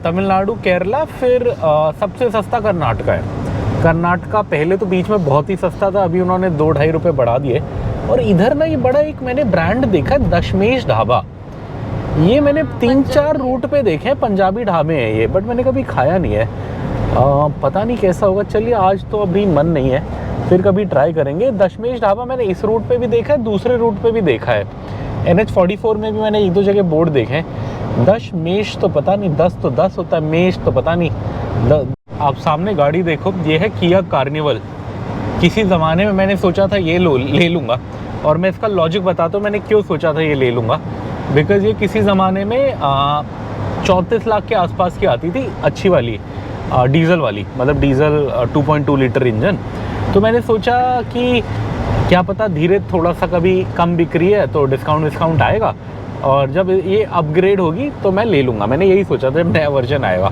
Speaker 1: तमिलनाडु, केरला, फिर सबसे सस्ता कर्नाटका है। कर्नाटका पहले तो बीच में बहुत ही सस्ता था, अभी उन्होंने 2-2.5 रुपये बढ़ा दिए। और इधर ना ये बड़ा एक मैंने ब्रांड देखा है, दशमेश ढाबा, ये मैंने 3-4 रूट पे देखे हैं, पंजाबी ढाबे हैं ये, बट मैंने कभी खाया नहीं है, पता नहीं कैसा होगा। चलिए आज तो अभी मन नहीं है, फिर कभी ट्राई करेंगे। दशमेश ढाबा मैंने इस रूट पे भी देखा है, दूसरे रूट पे भी देखा है, NH44 में भी मैंने 1-2 जगह बोर्ड देखे हैं। दशमेश तो पता नहीं, 10 तो 10 होता है, मेश तो पता नहीं। आप सामने गाड़ी देखो, ये है किया कार्निवल। किसी ज़माने में मैंने सोचा था ये ले लूँगा, और मैं इसका लॉजिक बताता हूँ मैंने क्यों सोचा था ये ले लूँगा। बिकॉज़ ये किसी ज़माने में 34 लाख के आसपास की आती थी, अच्छी वाली डीज़ल वाली, मतलब डीज़ल 2.2 लीटर इंजन। तो मैंने सोचा कि क्या पता धीरे थोड़ा सा कभी कम बिक्री है तो डिस्काउंट आएगा, और जब ये अपग्रेड होगी तो मैं ले लूँगा। मैंने यही सोचा था जब नया वर्जन आएगा,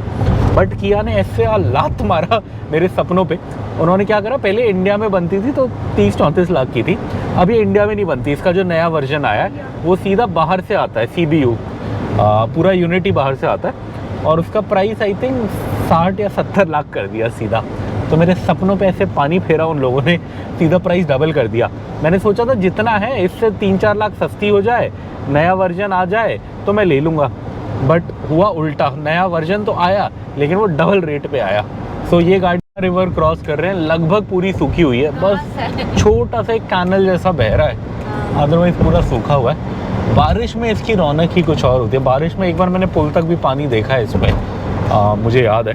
Speaker 1: बट किया ने ऐसे लात मारा मेरे सपनों पे। उन्होंने क्या करा, पहले इंडिया में बनती थी तो 30-34 लाख की थी, अभी इंडिया में नहीं बनती। इसका जो नया वर्जन आया है वो सीधा बाहर से आता है, CBU, पूरा यूनिट ही बाहर से आता है। और उसका प्राइस आई थिंक 60 या 70 लाख कर दिया सीधा। तो मेरे सपनों पे ऐसे पानी फेरा उन लोगों ने, सीधा प्राइस डबल कर दिया। मैंने सोचा था जितना है इससे 3-4 लाख सस्ती हो जाए, नया वर्जन आ जाए तो मैं ले लूँगा, बट हुआ उल्टा। नया वर्जन तो आया लेकिन वो डबल रेट पे आया। सो ये गाड़ी रिवर क्रॉस कर रहे हैं, लगभग पूरी सूखी हुई है, बस छोटा सा एक कैनल जैसा बह रहा है, अदरवाइज पूरा सूखा हुआ है। बारिश में इसकी रौनक ही कुछ और होती है। बारिश में एक बार मैंने पुल तक भी पानी देखा है इसमें, मुझे याद है,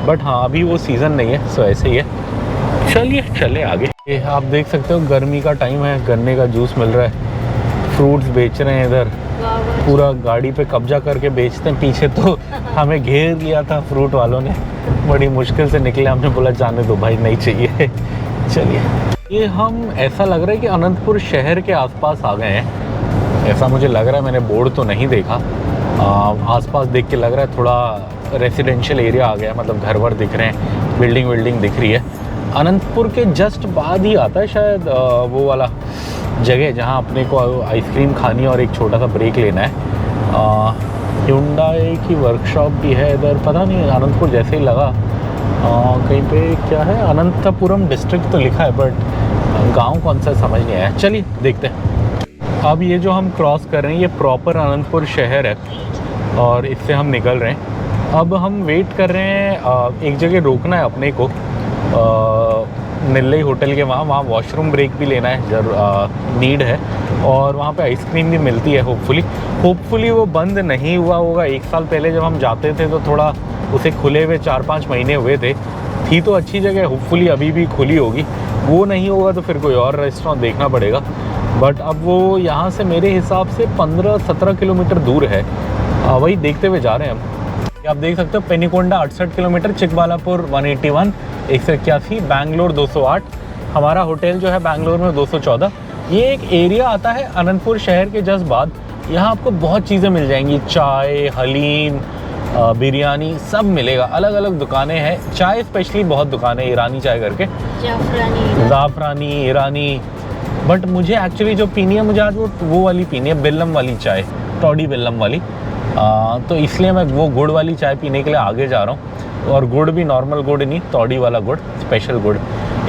Speaker 1: बट हाँ अभी वो सीज़न नहीं है, सो ऐसे ही है। चलिए चले आगे। ये आप देख सकते हो गर्मी का टाइम है, गन्ने का जूस मिल रहा है, फ्रूट्स बेच रहे हैं इधर, पूरा गाड़ी पे कब्जा करके बेचते हैं। पीछे तो हमें घेर लिया था फ्रूट वालों ने, बड़ी मुश्किल से निकले, हमने बोला जाने दो भाई नहीं चाहिए। चलिए, ये हम ऐसा लग रहा है कि अनंतपुर शहर के आसपास आ गए हैं, ऐसा मुझे लग रहा है। मैंने बोर्ड तो नहीं देखा, आसपास देख के लग रहा है थोड़ा रेसिडेंशियल एरिया आ गया, मतलब घर वर दिख रहे हैं, बिल्डिंग दिख रही है। अनंतपुर के जस्ट बाद ही आता है शायद वो वाला जगह जहाँ अपने को आइसक्रीम खानी है और एक छोटा सा ब्रेक लेना है। Hyundai की वर्कशॉप भी है इधर, पता नहीं अनंतपुर जैसे ही लगा। कहीं पे क्या है, अनंतपुरम डिस्ट्रिक्ट तो लिखा है, बट गांव कौन सा समझ नहीं आया। चलिए देखते हैं। अब ये जो हम क्रॉस कर रहे हैं ये प्रॉपर अनंतपुर शहर है और इससे हम निकल रहे हैं। अब हम वेट कर रहे हैं, एक जगह रोकना है अपने को, निल्लई होटल के वहाँ वॉशरूम ब्रेक भी लेना है, जरूर नीड है, और वहाँ पे आइसक्रीम भी मिलती है होपफुली वो बंद नहीं हुआ होगा। एक साल पहले जब हम जाते थे तो थोड़ा उसे खुले हुए 4-5 महीने हुए थे, थी तो अच्छी जगह, होपफुली अभी भी खुली होगी। वो नहीं होगा तो फिर कोई और रेस्टोरेंट देखना पड़ेगा, बट अब वो यहाँ से मेरे हिसाब से 15-17 किलोमीटर दूर है, वही देखते हुए जा रहे हैं हम। आप देख सकते हो पेनीकोंडा 68 किलोमीटर, चिकबालापुर 181, 181, बैंगलोर 208, हमारा होटल जो है बैंगलोर में 214। ये एक एरिया आता है अनंतपुर शहर के जस्ट बाद, यहाँ आपको बहुत चीज़ें मिल जाएंगी, चाय, हलीम, बिरयानी सब मिलेगा। अलग अलग दुकानें हैं, चाय स्पेशली बहुत दुकानें, ईरानी चाय करके, ज़ाफ़रानी ईरानी, बट मुझे एक्चुअली जो पीनी है, मुझे आज वो वाली पीनी है, बेल्लम वाली चाय, टॉडी बेल्लम वाली। तो इसलिए मैं वो गुड़ वाली चाय पीने के लिए आगे जा रहा हूँ, और गुड़ भी नॉर्मल गुड़ नहीं, तौड़ी वाला गुड़, स्पेशल गुड़,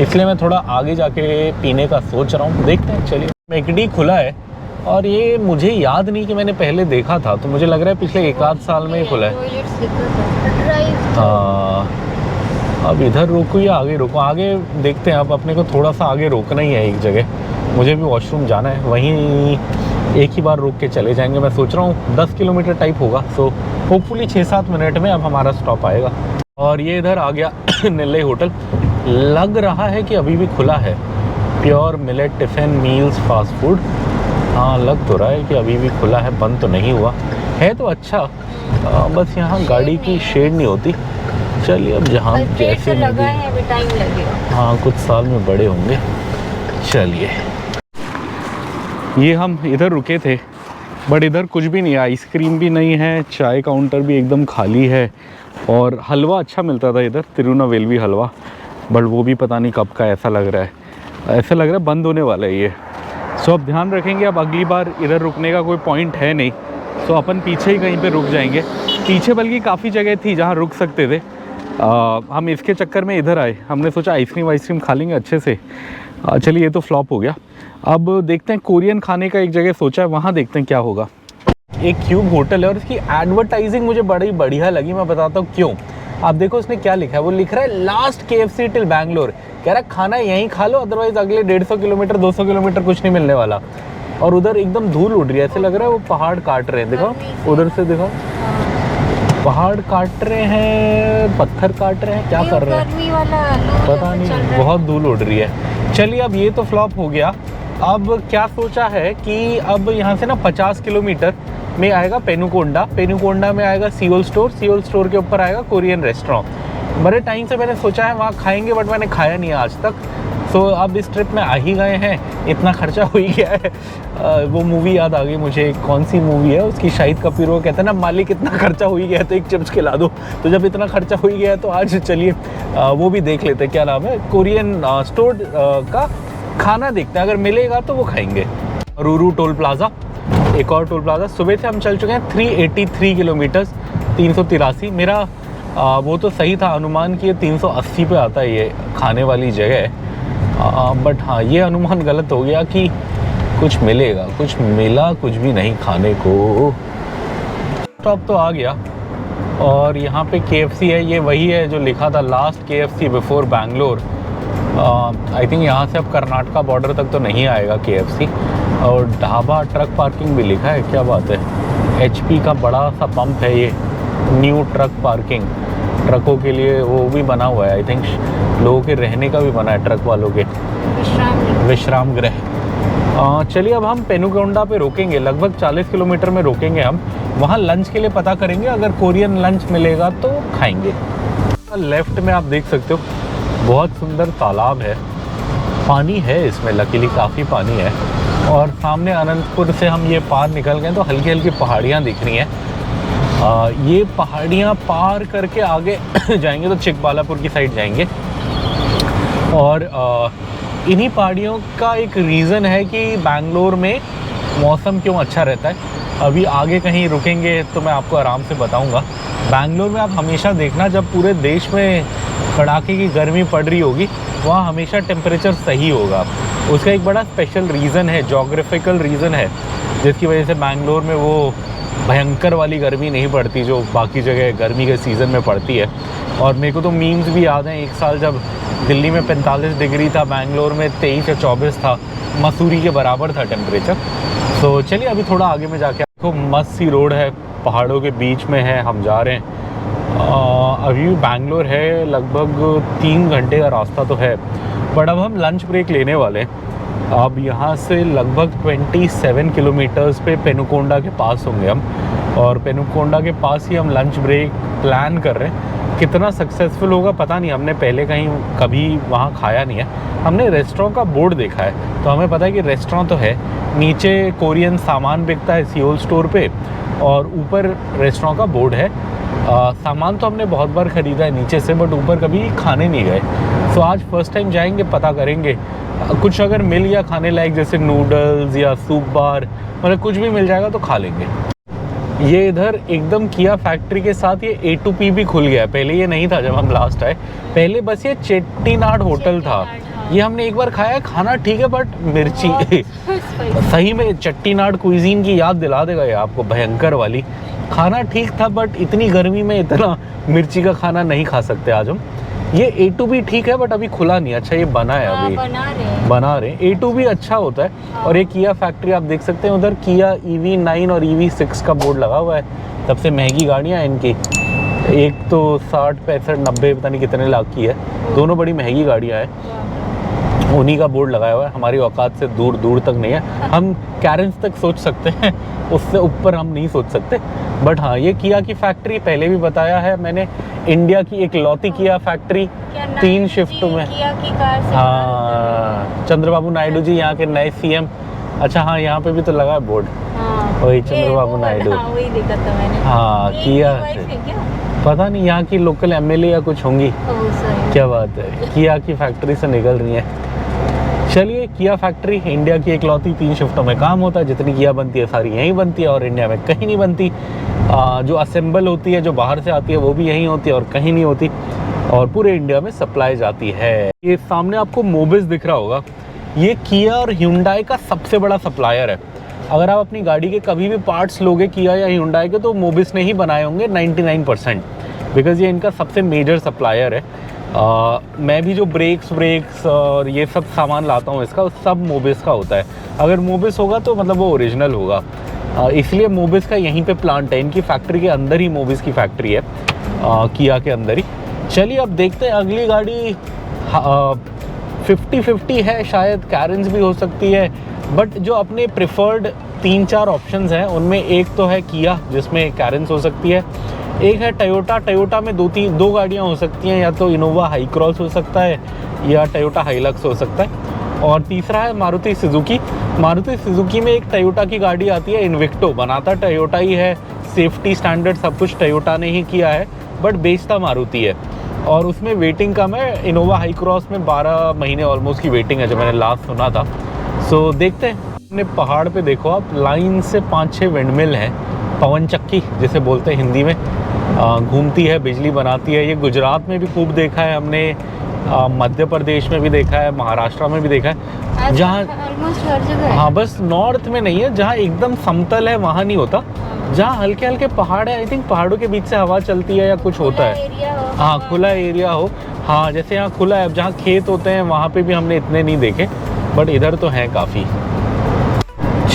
Speaker 1: इसलिए मैं थोड़ा आगे जाके पीने का सोच रहा हूँ। देखते हैं, चलिए। मैकडी खुला है और ये मुझे याद नहीं कि मैंने पहले देखा था, तो मुझे लग रहा है पिछले 1-8 साल में ही खुला है। अब इधर रोको या आगे रोको, आगे देखते हैं। अब अपने को थोड़ा सा आगे रोकना ही है एक जगह, मुझे भी वॉशरूम जाना है, वहीं एक ही बार रोक के चले जाएंगे। मैं सोच रहा हूँ 10 किलोमीटर टाइप होगा, सो होपफुली 6-7 मिनट में अब हमारा स्टॉप आएगा। और ये इधर आ गया निल्लई होटल, लग रहा है कि अभी भी खुला है। Pure millet tiffin meals fast food, हाँ लग तो रहा है कि अभी भी खुला है, बंद तो नहीं हुआ है, तो अच्छा। बस यहाँ गाड़ी की शेड नहीं होती। चलिए अब जहाँ जैसे
Speaker 2: लगा है, अभी टाइम लगेगा,
Speaker 1: हाँ कुछ साल में बड़े होंगे। चलिए, ये हम इधर रुके थे, बट इधर कुछ भी नहीं है, आइसक्रीम भी नहीं है, चाय काउंटर भी एकदम खाली है, और हलवा अच्छा मिलता था इधर, तिरुनावेलवी हलवा, बट वो भी पता नहीं कब का, ऐसा लग रहा है बंद होने वाला है ये। सो अब ध्यान रखेंगे, अब अगली बार इधर रुकने का कोई पॉइंट है नहीं, सो अपन पीछे ही कहीं पे रुक जाएंगे। पीछे बल्कि काफ़ी जगह थी जहाँ रुक सकते थे, हम इसके चक्कर में इधर आए, हमने सोचा आइसक्रीम खा लेंगे अच्छे से। चलिए ये तो फ्लॉप हो गया। अब देखते हैं, कोरियन खाने का एक जगह सोचा है, वहाँ देखते हैं क्या होगा। एक क्यूब होटल है और इसकी एडवर्टाइजिंग मुझे बड़ी बढ़िया लगी, मैं बताता हूँ क्यों। आप देखो इसने क्या लिखा है, वो लिख रहा है लास्ट KFC टिल बैंगलोर, कह रहा है खाना यहीं खा लो, अदरवाइज अगले 150 किलोमीटर 200 किलोमीटर कुछ नहीं मिलने वाला। और उधर एकदम धूल उड़ रही है, ऐसे लग रहा है वो पहाड़ काट रहे हैं, देखो उधर से देखो, पहाड़ काट रहे हैं, पत्थर काट रहे हैं, क्या कर रहे हैं पता नहीं, बहुत धूल उड़ रही है। चलिए अब ये तो फ्लॉप हो गया। अब क्या सोचा है कि अब यहाँ से ना 50 किलोमीटर में आएगा पेनुकोंडा में आएगा सियोल स्टोर के ऊपर आएगा कोरियन रेस्टोरेंट। बड़े टाइम से मैंने सोचा है वहाँ खाएंगे, बट मैंने खाया नहीं है आज तक। सो अब इस ट्रिप में आ ही गए हैं, इतना खर्चा हो ही गया है। वो मूवी याद आ गई मुझे, कौन सी मूवी है उसकी, शाहिद कपूर, वो कहते हैं ना मालिक इतना खर्चा हो ही गया तो एक चिप्स खिला दो। तो जब इतना खर्चा हो ही गया तो आज चलिए वो भी देख लेते हैं, क्या नाम है, कोरियन स्टोर का खाना देखते हैं, अगर मिलेगा तो वो खाएंगे। रूरू टोल प्लाज़ा, एक और टोल प्लाज़ा। सुबह से हम चल चुके हैं 383 किलोमीटर्स, 383 मेरा वो तो सही था अनुमान कि ये 380 पे आता है ये खाने वाली जगह। बट हाँ, ये अनुमान गलत हो गया कि कुछ मिलेगा, कुछ मिला कुछ भी नहीं खाने को। स्टॉप तो आ गया और यहाँ पे KFC है। ये वही है जो लिखा था last KFC before Bangalore. I think यहाँ से अब कर्नाटका बॉर्डर तक तो नहीं आएगा KFC। और ढाबा ट्रक पार्किंग भी लिखा है, क्या बात है। HP का बड़ा सा पंप है ये, न्यू ट्रक पार्किंग। ट्रकों के लिए वो भी बना हुआ है, आई थिंक लोगों के रहने का भी बना है, ट्रक वालों के विश्राम गृह। चलिए अब हम पेनुकोंडा पे रोकेंगे, लगभग 40 किलोमीटर में रोकेंगे हम। वहाँ लंच के लिए पता करेंगे, अगर कोरियन लंच मिलेगा तो खाएंगे। लेफ्ट में आप देख सकते हो बहुत सुंदर तालाब है, पानी है इसमें, लकीली काफ़ी पानी है। और सामने अनंतपुर से हम ये पार निकल गए तो हल्की हल्की पहाड़ियाँ दिख रही हैं। ये पहाड़ियाँ पार करके आगे जाएंगे तो चिकबालापुर की साइड जाएंगे। और इन्हीं पहाड़ियों का एक रीज़न है कि बैंगलोर में मौसम क्यों अच्छा रहता है। अभी आगे कहीं रुकेंगे तो मैं आपको आराम से बताऊंगा। बैंगलोर में आप हमेशा देखना, जब पूरे देश में कड़ाके की गर्मी पड़ रही होगी, वहाँ हमेशा टेम्परेचर सही होगा। उसका एक बड़ा स्पेशल रीज़न है, जोग्राफिकल रीज़न है, जिसकी वजह से बैंगलोर में वो भयंकर वाली गर्मी नहीं पड़ती जो बाकी जगह गर्मी के सीज़न में पड़ती है। और मेरे को तो मीम्स भी याद हैं, एक साल जब दिल्ली में 45 डिग्री था, बैंगलोर में 23 या 24 था, मसूरी के बराबर था टेम्परेचर। तो चलिए अभी थोड़ा आगे में जाके, आपको मस्त सी रोड है, पहाड़ों के बीच में है, हम जा रहे हैं। अभी बैंगलोर है, लगभग 3 घंटे का रास्ता तो है। बट अब हम लंच ब्रेक लेने वाले हैं। अब यहाँ से लगभग 27 किलोमीटर्स पे पेनुकोंडा के पास होंगे हम, और पेनुकोंडा के पास ही हम लंच ब्रेक प्लान कर रहे हैं। कितना सक्सेसफुल होगा पता नहीं, हमने पहले कहीं कभी वहाँ खाया नहीं है। हमने रेस्टोरेंट का बोर्ड देखा है तो हमें पता है कि रेस्टोरेंट तो है, नीचे कोरियन सामान बिकता है सियोल स्टोर पे, और ऊपर रेस्टोरेंट का बोर्ड है। सामान तो हमने बहुत बार ख़रीदा है नीचे से, बट ऊपर कभी खाने नहीं गए। तो आज फर्स्ट टाइम जाएंगे, पता करेंगे कुछ अगर मिल गया खाने लायक, जैसे नूडल्स या सूप बार, मतलब कुछ भी मिल जाएगा तो खा लेंगे। ये इधर एकदम किया फैक्ट्री के साथ ये A2P भी खुल गया है, पहले ये नहीं था जब हम लास्ट आए। पहले बस ये चेट्टीनाड होटल था, ये हमने एक बार खाया, खाना ठीक है बट मिर्ची सही में चेट्टीनाड कुइजीन की याद दिला देगा ये आपको, भयंकर वाली। खाना ठीक था बट इतनी गर्मी में इतना मिर्ची का खाना नहीं खा सकते आज हम। ये A2B ठीक है बट अभी खुला नहीं। अच्छा ये बना है, अभी बना रहे। A2B अच्छा होता है। और ये किया फैक्ट्री आप देख सकते हैं, उधर किया EV9 और EV6 का बोर्ड लगा हुआ है। सबसे महंगी गाड़ियाँ इनकी, एक तो 60, 65, 90 पता नहीं कितने लाख की है, दोनों बड़ी महंगी गाड़ियाँ हैं। उन्हीं का बोर्ड लगाया हुआ है, हमारी औकात से दूर दूर तक नहीं है। हम कैरेंस तक सोच सकते हैं, उससे ऊपर हम नहीं सोच सकते। बट हाँ, ये किया की फैक्ट्री पहले भी बताया है मैंने, इंडिया की एक लौती किया फैक्ट्री, 3 शिफ्टों में। हाँ, चंद्रबाबू नायडू जी यहाँ के नए CM। अच्छा हाँ, यहाँ पे भी तो लगा है बोर्ड, वही चंद्रबाबू नायडू। हाँ किया, पता नहीं यहाँ की लोकल MLA या कुछ होंगी। क्या बात है, किया की फैक्ट्री से निकल रही है। चलिए, किया फैक्ट्री इंडिया की एकलौती 3 शिफ्टों में काम होता है। जितनी किया बनती है सारी यहीं बनती है और इंडिया में कहीं नहीं बनती। जो असेंबल होती है, जो बाहर से आती है, वो भी यहीं होती है और कहीं नहीं होती, और पूरे इंडिया में सप्लाई जाती है। ये सामने आपको मोबिस दिख रहा होगा, ये किया और ह्यूंडई का सबसे बड़ा सप्लायर है। अगर आप अपनी गाड़ी के कभी भी पार्ट्स लोगे किया या ह्यूंडई के, तो मोबिस ने ही बनाए होंगे 99%, बिकॉज़ ये इनका सबसे मेजर सप्लायर है। मैं भी जो ब्रेक्स और ये सब सामान लाता हूँ इसका, सब मोबिस का होता है। अगर मोबिस होगा तो मतलब वो ओरिजिनल होगा, इसलिए मोबिस का यहीं पे प्लांट है। इनकी फैक्ट्री के अंदर ही मोबिस की फैक्ट्री है, किया के अंदर ही। चलिए अब देखते हैं अगली गाड़ी। 50-50 है, शायद कैरेंस भी हो सकती है, बट जो अपने प्रेफर्ड 3-4 ऑप्शंस हैं उनमें एक तो है किया जिसमें कैरेंस हो सकती है, एक है टयोटा में 2 गाड़ियाँ हो सकती हैं, या तो इनोवा हाई क्रॉस हो सकता है या टयोटा हाइलक्स हो सकता है, और तीसरा है मारुति सुजुकी में एक टयोटा की गाड़ी आती है इन्विक्टो, बनाता टयोटा ही है, सेफ्टी स्टैंडर्ड सब कुछ टयोटा ने ही किया है, बट बेचता मारुति है, और उसमें वेटिंग कम है। इनोवा हाई क्रॉस में 12 महीने ऑलमोस्ट की वेटिंग है जो मैंने लास्ट सुना था। सो देखते हैं। अपने पहाड़ पे देखो आप, लाइन से 5-6 विंडमिल हैं, पवन चक्की जिसे बोलते हैं हिंदी में। घूमती है, बिजली बनाती है। ये गुजरात में भी खूब देखा है हमने, मध्य प्रदेश में भी देखा है, महाराष्ट्र में भी देखा है। जहाँ
Speaker 2: ऑलमोस्ट हर जगह
Speaker 1: हाँ, बस नॉर्थ में नहीं है, जहाँ एकदम समतल है वहाँ नहीं होता। जहाँ हल्के हल्के पहाड़ है, आई थिंक पहाड़ों के बीच से हवा चलती है या कुछ होता है। हाँ, खुला एरिया हो। हाँ, जैसे यहाँ खुला है। अब जहाँ खेत होते हैं वहाँ पे भी हमने इतने नहीं देखे, बट इधर तो हैं काफ़ी।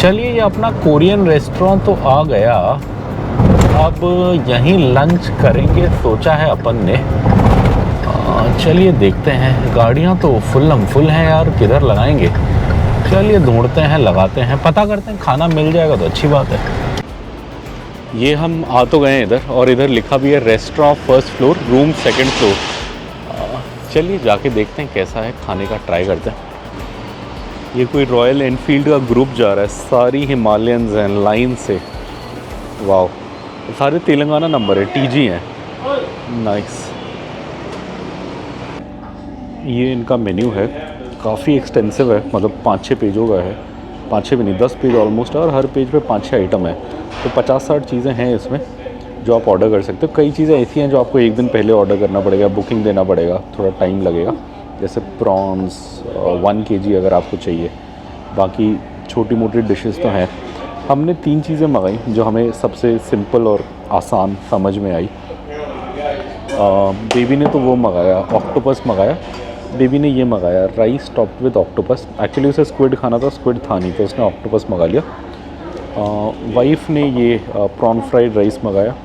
Speaker 1: चलिए, ये अपना कोरियन रेस्टोरेंट तो आ गया। अब यहीं लंच करेंगे सोचा है अपन ने। चलिए देखते हैं। गाड़ियाँ तो फुल हैं यार, किधर लगाएंगे? चलिए ढूंढते हैं, लगाते हैं, पता करते हैं। खाना मिल जाएगा तो अच्छी बात है। ये हम आ तो गए हैं इधर, और इधर लिखा भी है restaurant first floor, room second floor. चलिए जाके देखते हैं कैसा है, खाने का ट्राई करते हैं। ये कोई रॉयल एनफील्ड का ग्रुप जा रहा है, सारी हिमालयंस हैं लाइन से। वाह, सारे तेलंगाना नंबर है, TG हैं। नाइस। ये इनका मेन्यू है, काफ़ी एक्सटेंसिव है, मतलब 5-6 पेजों का है। 5-6 भी नहीं, 10 पेज ऑलमोस्ट, और हर पेज पे 5-6 आइटम है। तो 50-60 चीज़ें हैं इसमें जो आप ऑर्डर कर सकते हो। कई चीज़ें ऐसी हैं जो आपको एक दिन पहले ऑर्डर करना पड़ेगा, बुकिंग देना पड़ेगा, थोड़ा टाइम लगेगा। जैसे प्रॉन्स 1 kg अगर आपको चाहिए। बाकी छोटी मोटी डिशेस तो हैं। हमने 3 चीज़ें मंगाई जो हमें सबसे सिंपल और आसान समझ में आई। बेबी ने तो वो मंगाया, ऑक्टोपस मंगाया। बेबी ने ये मंगाया, rice topped with octopus. Actually उसे स्क्विड खाना था, स्क्विड था नहीं, तो उसने ऑक्टोपस मंगा लिया। वाइफ ने ये प्रॉन फ्राइड राइस मंगाया,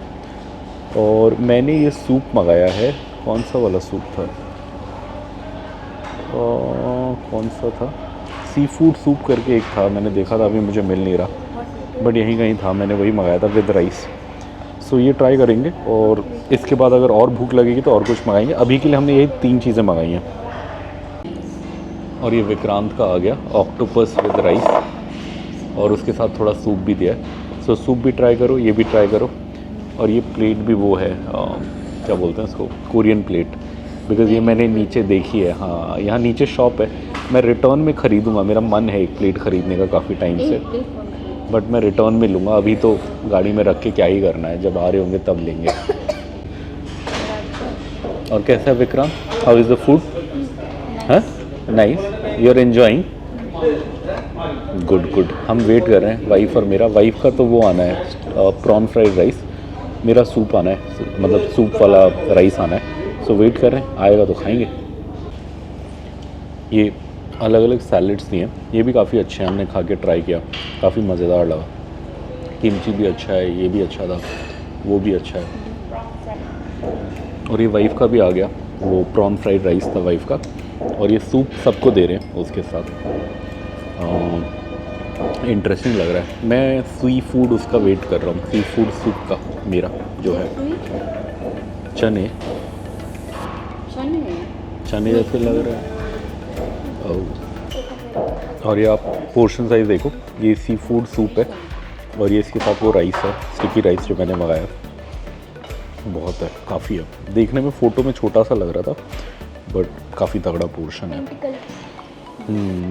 Speaker 1: और मैंने ये सूप मंगाया है। कौन सा वाला सूप था? कौन सा था? सी फूड सूप करके एक था, मैंने देखा था, अभी मुझे मिल नहीं रहा, बट यहीं कहीं था, मैंने वही मंगाया था विद राइस। सो ये ट्राई करेंगे, और इसके बाद अगर और भूख लगेगी तो और कुछ मंगाएंगे। अभी के लिए हमने यही 3 चीज़ें मंगाई हैं। और ये विक्रांत का आ गया, ऑक्टोपस विद राइस, और उसके साथ थोड़ा सूप भी दिया है। सो सूप भी ट्राई करो, ये भी ट्राई करो। और ये प्लेट भी वो है, क्या बोलते हैं इसको, कोरियन प्लेट, बिकॉज़ ये मैंने नीचे देखी है। हाँ, यहाँ नीचे शॉप है। मैं रिटर्न में ख़रीदूँगा, मेरा मन है एक प्लेट ख़रीदने का काफ़ी टाइम से, बट मैं रिटर्न में लूँगा। अभी तो गाड़ी में रख के क्या ही करना है, जब आ रहे होंगे तब लेंगे। और कैसा है Vikrant? How is the food? हाँ, nice, you are enjoying? Good good. हम वेट कर रहे हैं, वाइफ और मेरा। वाइफ का तो वो आना है प्रॉन फ्राइड राइस, मेरा सूप आना है, मतलब सूप वाला राइस आना है। सो वेट कर रहे हैं, आएगा तो खाएंगे। ये अलग अलग सैलड्स दिए हैं, ये भी काफ़ी अच्छे हैं, हमने खा के ट्राई किया, काफ़ी मज़ेदार लगा। किमची भी अच्छा है, ये भी अच्छा था, वो भी अच्छा है। और ये वाइफ का भी आ गया, वो प्रॉन फ्राइड राइस था वाइफ का, और ये सूप सबको दे रहे हैं उसके साथ। इंटरेस्टिंग लग रहा है। मैं सी फूड उसका वेट कर रहा हूँ, सी फूड सूप का मेरा जो है। चने चने जैसे लग रहा है। और ये आप पोर्शन साइज़ देखो, ये सी फूड सूप है, और ये इसके साथ वो राइस है, स्टिकी राइस जो मैंने मंगाया। बहुत है, काफ़ी है। देखने में फ़ोटो में छोटा सा लग रहा था, बट काफ़ी तगड़ा पोर्शन है।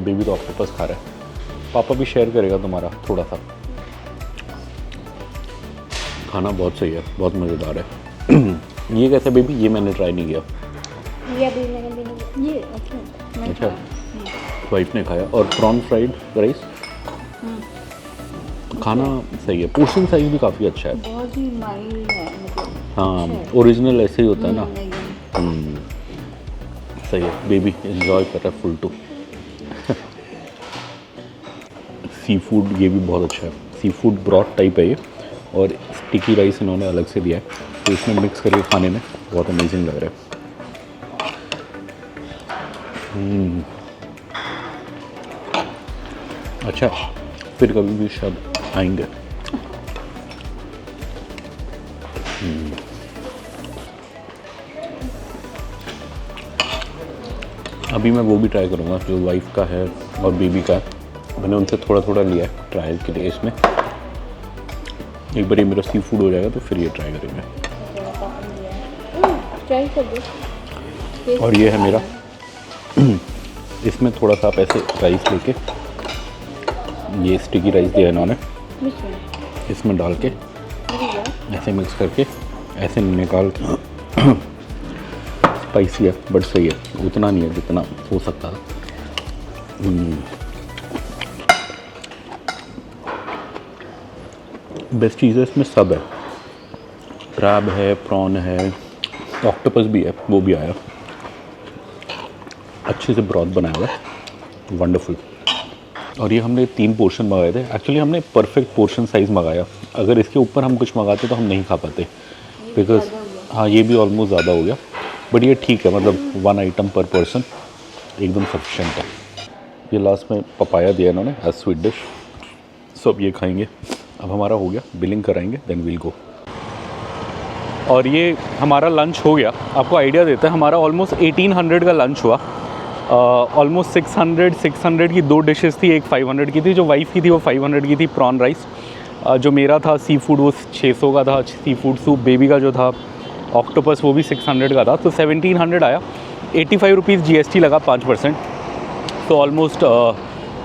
Speaker 1: बेबी तो ऑक्टोपस खा रहा है। पापा भी शेयर करेगा तुम्हारा थोड़ा सा। खाना बहुत सही है, बहुत मज़ेदार है। ये कैसे बेबी? ये मैंने ट्राई नहीं किया।
Speaker 2: ये अभी मैंने भी नहीं, ये
Speaker 1: अच्छा, वाइफ ने खाया। और प्रॉन फ्राइड राइस, खाना सही है। पोर्शन साइज भी काफ़ी अच्छा है,
Speaker 2: बहुत ही माइल्ड है, मतलब
Speaker 1: हाँ, ओरिजिनल ऐसे ही होता है ना। सही है। बेबी एंजॉय कर रहा है फुल टू। सी फूड ये भी बहुत अच्छा है, सी फूड ब्रॉथ टाइप है ये, और स्टिकी राइस इन्होंने अलग से दिया है, तो इसमें मिक्स करके खाने में बहुत अमेजिंग लग रहा है। अच्छा, फिर कभी भी शायद आएंगे। अभी मैं वो भी ट्राई करूँगा जो वाइफ का है और बेबी का है। मैंने उनसे थोड़ा थोड़ा लिया है ट्रायल के लिए। इसमें एक बार ये मेरा सी फूड हो जाएगा तो फिर ये ट्राई करेंगे।
Speaker 2: ट्राई कर दो।
Speaker 1: और ये है मेरा। इसमें थोड़ा सा आप ऐसे राइस लेके, ये स्टिकी राइस दिया इन्होंने, इसमें डाल के ऐसे मिक्स करके ऐसे नहीं निकाल। स्पाइसी है बट सही है, उतना नहीं है जितना हो सकता था। बेस्ट चीज़ है इसमें सब है, क्रैब है, प्रॉन है, ऑक्टोपस भी है, वो भी आया, अच्छे से ब्रॉथ बनाया हुआ है, वंडरफुल। और ये हमने 3 पोर्शन मंगाए थे। एक्चुअली हमने परफेक्ट पोर्शन साइज़ मंगाया, अगर इसके ऊपर हम कुछ मंगाते तो हम नहीं खा पाते, बिकॉज हाँ ये भी ऑलमोस्ट ज़्यादा हो गया, बट ये ठीक है, मतलब 1 आइटम पर पर्सन एकदम सफिशेंट है। ये लास्ट में पपाया दिया इन्होंने एज स्वीट डिश, सो अब ये खाएंगे। अब हमारा हो गया, बिलिंग कराएंगे, देन वील गो। और ये हमारा लंच हो गया। आपको आइडिया देता है, हमारा ऑलमोस्ट 1800 का लंच हुआ। ऑलमोस्ट 600 की 2 डिशेस थी, एक 500 की थी, जो वाइफ़ की थी वो 500 की थी, प्रॉन राइस। जो मेरा था सी फूड वो 600 का था, सी फूड सूप। बेबी का जो था ऑक्टोपस वो भी 600 का था, तो 1700 आया। 85 रुपीज़ GST लगा 5%, तो ऑलमोस्ट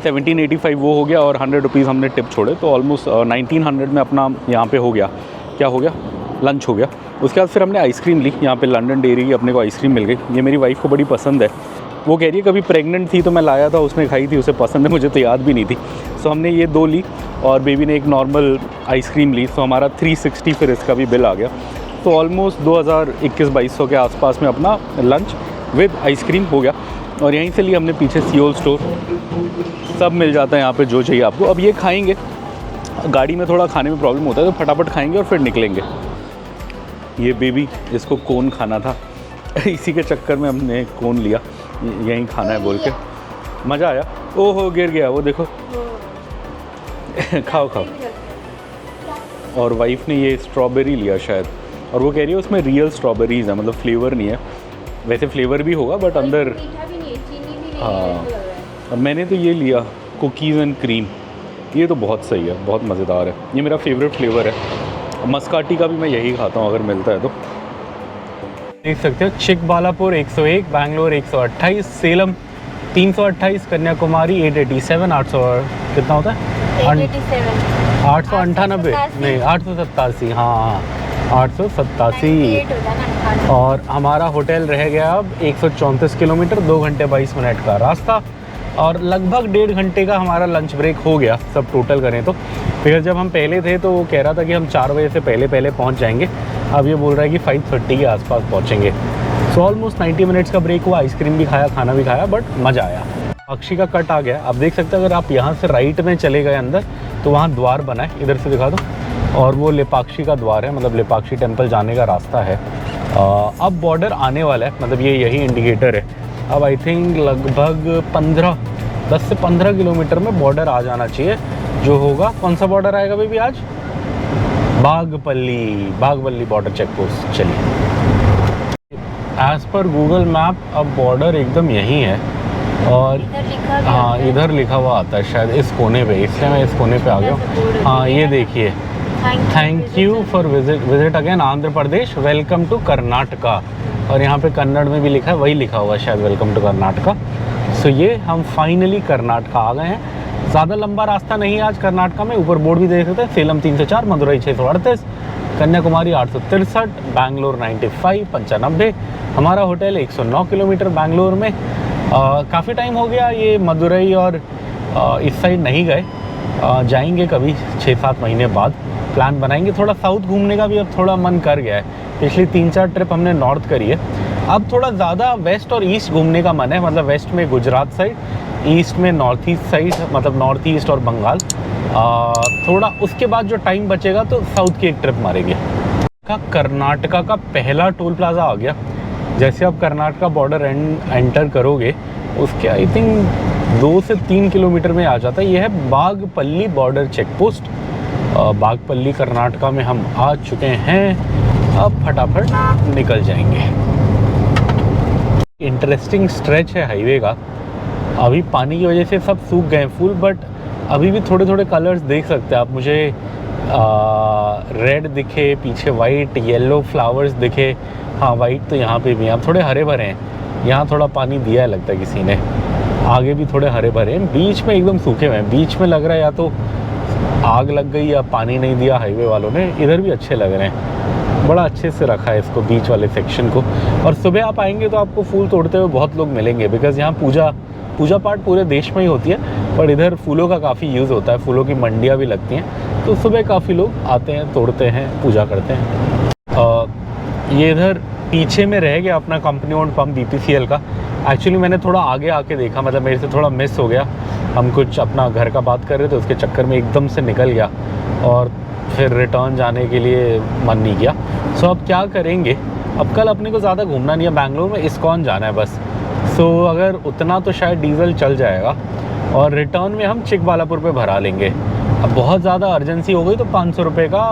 Speaker 1: 1785 वो हो गया, और 100 रुपीज़ हमने टिप छोड़े, तो ऑलमोस्ट 1900 में अपना यहाँ पे हो गया। क्या हो गया? लंच हो गया। उसके बाद फिर हमने आइसक्रीम ली, यहाँ पे लंडन डेयरी की अपने को आइसक्रीम मिल गई। ये मेरी वाइफ़ को बड़ी पसंद है, वो कह रही है कभी प्रेग्नेंट थी तो मैं लाया था, उसने खाई थी, उसे पसंद है, मुझे तो याद भी नहीं थी। सो हमने ये 2 ली, और बेबी ने एक नॉर्मल आइसक्रीम ली, सो हमारा 360 फिर इसका भी बिल आ गया। तो ऑलमोस्ट 2021-2200 के आसपास में अपना लंच विद आइसक्रीम हो गया। और यहीं से लिए हमने पीछे सियोल स्टोर, सब मिल जाता है यहाँ पे जो चाहिए आपको। अब ये खाएंगे, गाड़ी में थोड़ा खाने में प्रॉब्लम होता है, तो फटाफट खाएंगे और फिर निकलेंगे। ये बेबी, इसको कोन खाना था इसी के चक्कर में हमने कोन लिया, यहीं खाना है बोल के। मज़ा आया। ओहो गिर गया वो देखो खाओ खाओ। और वाइफ ने ये स्ट्रॉबेरी लिया शायद, और वो कह रही है उसमें रियल स्ट्रॉबेरीज़ है, मतलब फ्लेवर नहीं है। वैसे फ्लेवर भी होगा बट अंदर, हाँ। अब मैंने तो ये लिया कुकीज़ एंड क्रीम, ये तो बहुत सही है, बहुत मज़ेदार है, ये मेरा फेवरेट फ्लेवर है। मस्काटी का भी मैं यही खाता हूँ अगर मिलता है तो। देख सकते हो, चिकबालापुर 101, बैंगलोर 128, सेलम 328, कन्याकुमारी 887, 800 कितना होता है? 898 नहीं 887, हाँ 887। और हमारा होटल रह गया अब 134 किलोमीटर, 2 घंटे 22 मिनट का रास्ता, और लगभग 1.5 घंटे का हमारा लंच ब्रेक हो गया सब टोटल करें तो। फिर जब हम पहले थे तो वो कह रहा था कि हम 4 बजे से पहले पहुंच जाएंगे, अब ये बोल रहा है कि 5:30 के आसपास पहुंचेंगे। सो ऑलमोस्ट 90 मिनट्स का ब्रेक हुआ, आइसक्रीम भी खाया, खाना भी खाया, बट मज़ा आया। पक्षी का कट आ गया, आप देख सकते हैं। अगर आप यहाँ से राइट में चले गए अंदर तो वहाँ द्वार बना है, इधर से दिखा दो, और वो लेपाक्षी का द्वार है, मतलब लेपाक्षी टेम्पल जाने का रास्ता है। अब बॉर्डर आने वाला है, मतलब ये यही इंडिकेटर है। अब आई थिंक लगभग 10 से 15 किलोमीटर में बॉर्डर आ जाना चाहिए, जो होगा। कौन सा बॉर्डर आएगा बेबी आज? बागपल्ली बॉर्डर चेक पोस्ट। चलिए, एज़ पर गूगल मैप अब बॉर्डर एकदम यहीं है, और हाँ इधर लिखा हुआ आता है शायद इस कोने पे, इसलिए मैं इस कोने पे आ गया। हाँ ये देखिए, thank you for visit again Andhra Pradesh, welcome to Karnataka. और यहाँ पे कन्नड़ में भी लिखा है, वही लिखा हुआ है शायद, वेलकम टू कर्नाटका। सो ये हम फाइनली कर्नाटका आ गए हैं। ज़्यादा लंबा रास्ता नहीं है आज कर्नाटका में, ऊपर बोर्ड भी देख सकते हैं, सेलम 304, मदुरई 638, कन्याकुमारी 863, बैंगलोर 95। हमारा होटल 109 किलोमीटर बैंगलोर में। काफ़ी टाइम हो गया ये मदुरई और इस साइड नहीं गए, जाएंगे कभी 6-7 महीने बाद, प्लान बनाएंगे। थोड़ा साउथ घूमने का भी अब थोड़ा मन कर गया है, पिछली 3-4 ट्रिप हमने नॉर्थ करी है, अब थोड़ा ज़्यादा वेस्ट और ईस्ट घूमने का मन है। मतलब वेस्ट में गुजरात साइड, ईस्ट में नॉर्थ ईस्ट साइड, मतलब नॉर्थ ईस्ट और बंगाल। थोड़ा उसके बाद जो टाइम बचेगा तो साउथ की एक ट्रिप मारेंगे। कर्नाटका का पहला टोल प्लाजा आ गया। जैसे आप कर्नाटका बॉर्डर एंटर करोगे, उसके आई थिंक 2 से 3 किलोमीटर में आ जाता है। यह है बागपल्ली बॉर्डर चेक पोस्ट। बागपल्ली कर्नाटका में हम आ चुके हैं, अब फटाफट निकल जाएंगे। इंटरेस्टिंग स्ट्रेच है हाईवे का। अभी पानी की वजह से सब सूख गए फूल, बट अभी भी थोड़े थोड़े कलर्स देख सकते हैं आप। मुझे रेड दिखे, पीछे वाइट, येलो फ्लावर्स दिखे। हाँ वाइट तो यहाँ पे भी हैं, अब थोड़े हरे भरे हैं। यहाँ थोड़ा पानी दिया है लगता है किसी ने, आगे भी थोड़े हरे भरे हैं, बीच में एकदम सूखे हुए हैं। बीच में लग रहा है या तो आग लग गई या पानी नहीं दिया हाईवे वालों ने। इधर भी अच्छे लग रहे हैं। बड़ा अच्छे से रखा है इसको, बीच वाले सेक्शन को। और सुबह आप आएंगे तो आपको फूल तोड़ते हुए बहुत लोग मिलेंगे, बिकॉज़ यहाँ पूजा पाठ पूरे देश में ही होती है, पर इधर फूलों का काफ़ी यूज़ होता है, फूलों की मंडियाँ भी लगती हैं, तो सुबह काफ़ी लोग आते हैं, तोड़ते हैं, पूजा करते हैं। ये इधर पीछे में रह गया अपना कंपनी ओन्ड पंप BPCL का। एक्चुअली मैंने थोड़ा आगे आके देखा, मतलब मेरे से थोड़ा मिस हो गया। हम कुछ अपना घर का बात कर रहे थे, उसके चक्कर में एकदम से निकल गया और फिर रिटर्न जाने के लिए मन नहीं किया। सो अब क्या करेंगे, अब कल अपने को ज़्यादा घूमना नहीं है, बैंगलोर में इस्कॉन जाना है बस। सो अगर उतना तो शायद डीजल चल जाएगा और रिटर्न में हम चिकबालापुर पे भरा लेंगे। अब बहुत ज़्यादा अर्जेंसी हो गई तो 500 रुपये का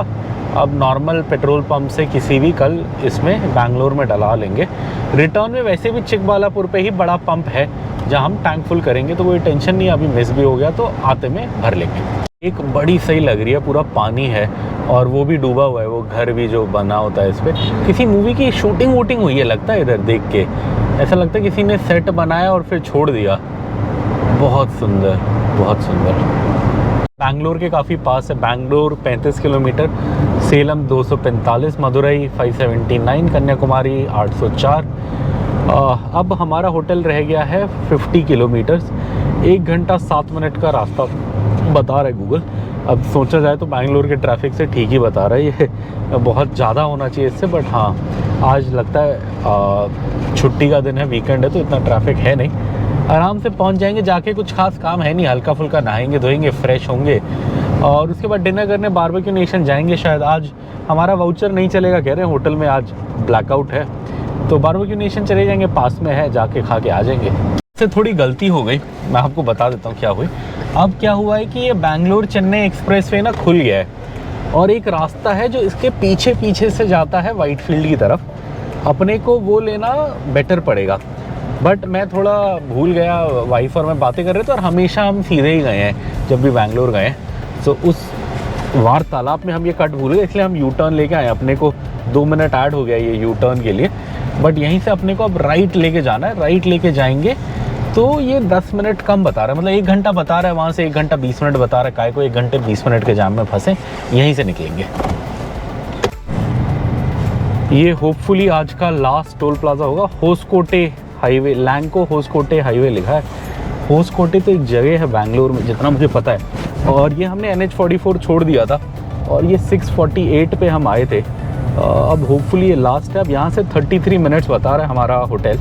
Speaker 1: अब नॉर्मल पेट्रोल पंप से किसी भी कल इसमें बैंगलोर में डला लेंगे। रिटर्न में वैसे भी चिकबालापुर पे ही बड़ा पंप है जहाँ हम टैंक फुल करेंगे, तो कोई टेंशन नहीं, अभी मिस भी हो गया तो आते में भर लेंगे। एक बड़ी सही लग रही है, पूरा पानी है और वो भी डूबा हुआ है, वो घर भी जो बना होता है इस पर। किसी मूवी की शूटिंग वूटिंग हुई है लगता है इधर, देख के ऐसा लगता है किसी ने सेट बनाया और फिर छोड़ दिया। बहुत सुंदर, बहुत सुंदर। बैंगलोर के काफ़ी पास है, बैंगलोर 35 किलोमीटर, सेलम 245, मदुरई 579, कन्याकुमारी 804। अब हमारा होटल रह गया है 50 किलोमीटर्स, 1 घंटा 7 मिनट का रास्ता बता रहा है गूगल। अब सोचा जाए तो बैंगलोर के ट्रैफिक से ठीक ही बता रहा है, ये बहुत ज़्यादा होना चाहिए इससे, बट हाँ आज लगता है छुट्टी का दिन है, वीकेंड है, तो इतना ट्रैफिक है नहीं, आराम से पहुंच जाएंगे। जाके कुछ खास काम है नहीं, हल्का फुल्का नहाएंगे धोएंगे, फ्रेश होंगे और उसके बाद डिनर करने बारबेक्यू नेशन जाएंगे। शायद आज हमारा वाउचर नहीं चलेगा कह रहे हैं, होटल में आज ब्लैकआउट है, तो बारबेक्यू नेशन चले जाएंगे, पास में है, जाके खा के आ जाएंगे। इससे थोड़ी गलती हो गई, मैं आपको बता देता हूँ क्या हुई। अब क्या हुआ है कि ये बैंगलोर चेन्नई एक्सप्रेसवे ना खुल गया है और एक रास्ता है जो इसके पीछे पीछे से जाता है वाइटफील्ड की तरफ, अपने को वो लेना बेटर पड़ेगा। बट मैं थोड़ा भूल गया, वाइफ और मैं बातें कर रहे थे और हमेशा हम सीधे ही गए हैं जब भी बैंगलोर गए हैं, तो उस वार्तालाप में हम ये कट भूल गए, इसलिए हम यू टर्न लेके आए। अपने को 2 मिनट ऐड हो गया ये यू टर्न के लिए, बट यहीं से अपने को अब राइट लेके जाना है। राइट लेके जाएंगे तो ये 10 मिनट कम बता रहा है, मतलब 1 घंटा बता रहा है, वहाँ से 1 घंटा 20 मिनट बता रहा है। काय को 1 घंटे 20 मिनट के जाम में फंसे, यहीं से निकलेंगे। ये होपफुली आज का लास्ट टोल प्लाजा होगा। होसकोटे हाईवे, लैंको होसकोटे हाईवे लिखा है। होसकोटे तो एक जगह है बैंगलोर में जितना मुझे पता है, और ये हमने NH44 छोड़ दिया था और ये 648 पे हम आए थे। अब होपफुली ये लास्ट है। अब यहाँ से 33 मिनट्स बता रहा है हमारा होटल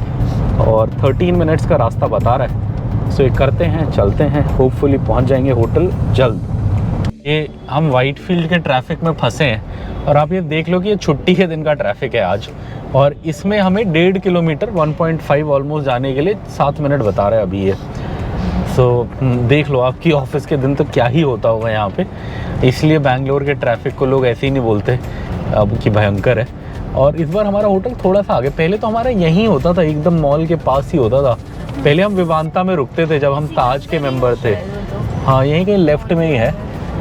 Speaker 1: और 13 मिनट्स का रास्ता बता रहा है। सो ये करते हैं, चलते हैं, होपफुली पहुँच जाएंगे होटल जल्द। ये हम वाइटफील्ड के ट्रैफिक में फंसे हैं और आप ये देख लो कि ये छुट्टी के दिन का ट्रैफिक है आज, और इसमें हमें 1.5 किलोमीटर 1.5 ऑलमोस्ट जाने के लिए 7 मिनट बता रहा है अभी ये। सो देख लो आपकी ऑफिस के दिन तो क्या ही होता होगा यहाँ पे, इसलिए बैंगलोर के ट्रैफिक को लोग ऐसे ही नहीं बोलते अब कि भयंकर है। और इस बार हमारा होटल थोड़ा सा आगे, पहले तो हमारा यहीं होता था, एकदम मॉल के पास ही होता था। पहले हम विवांता में रुकते थे जब हम ताज के मेंबर थे, हाँ यहीं कहीं लेफ्ट में ही है।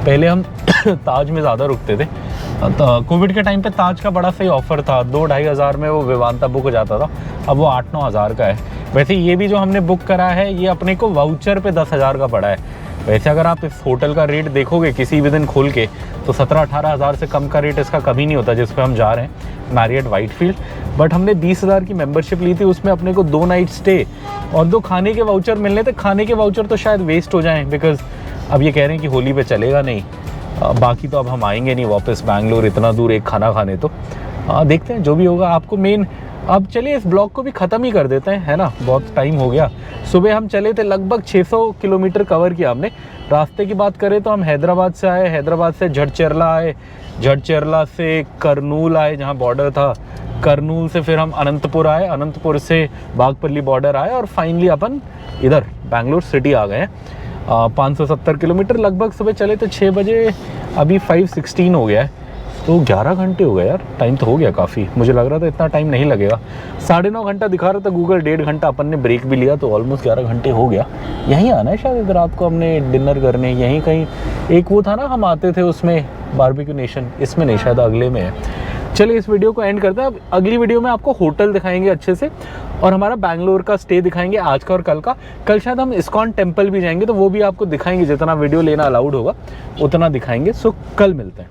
Speaker 1: पहले हम ताज में ज़्यादा रुकते थे, तो कोविड के टाइम पे ताज का बड़ा सही ऑफ़र था, 2-2.5 हज़ार में वो विवांता बुक हो जाता था, अब वो 8-9 हज़ार का है। वैसे ये भी जो हमने बुक करा है ये अपने को वाउचर पे 10 हज़ार का पड़ा है। वैसे अगर आप इस होटल का रेट देखोगे किसी भी दिन खोल के तो 17-18 हज़ार से कम का रेट इसका कभी नहीं होता जिस पे हम जा रहे हैं, मैरियट वाइटफील्ड। बट हमने 20 हज़ार की मेंबरशिप ली थी, उसमें अपने को 2 नाइट स्टे और 2 खाने के वाउचर मिलने थे। खाने के वाउचर तो शायद वेस्ट हो जाएँ, बिकॉज़ अब ये कह रहे हैं कि होली पे चलेगा नहीं, बाकी तो अब हम आएंगे नहीं वापस बैंगलोर इतना दूर एक खाना खाने, तो देखते हैं जो भी होगा। आपको मेन, अब चलिए इस ब्लॉग को भी ख़त्म ही कर देते हैं, है ना, बहुत टाइम हो गया। सुबह हम चले थे, लगभग 600 किलोमीटर कवर किया हमने। रास्ते की बात करें तो हम हैदराबाद से आए, हैदराबाद से झड़चेरला आए, झड़चेरला से करनूल आए जहाँ बॉर्डर था, करनूल से फिर हम अनंतपुर आए, अनंतपुर से बागपल्ली बॉर्डर आए और फाइनली अपन इधर बैंगलोर सिटी आ गए हैं। 570 किलोमीटर लगभग सुबह चले थे 6 बजे, अभी 5:16 हो गया है, तो 11 घंटे हो गए यार, टाइम तो हो गया काफ़ी। मुझे लग रहा था इतना टाइम नहीं लगेगा, 9.5 घंटा दिखा रहा था गूगल, 1.5 घंटा अपन ने ब्रेक भी लिया, तो ऑलमोस्ट 11 घंटे हो गया। यहीं आना है शायद अगर आपको हमने डिनर करने, यहीं कहीं एक वो था ना हम आते थे उसमें बारबेक्यू नेशन, इसमें नहीं शायद अगले में है। चलिए इस वीडियो को एंड करते हैं। अब अगली वीडियो में आपको होटल दिखाएंगे अच्छे से और हमारा बैंगलोर का स्टे दिखाएंगे आज का और कल का। कल शायद हम इस्कॉन टेम्पल भी जाएंगे, तो वो भी आपको दिखाएंगे, जितना वीडियो लेना अलाउड होगा उतना दिखाएंगे। सो कल मिलते हैं।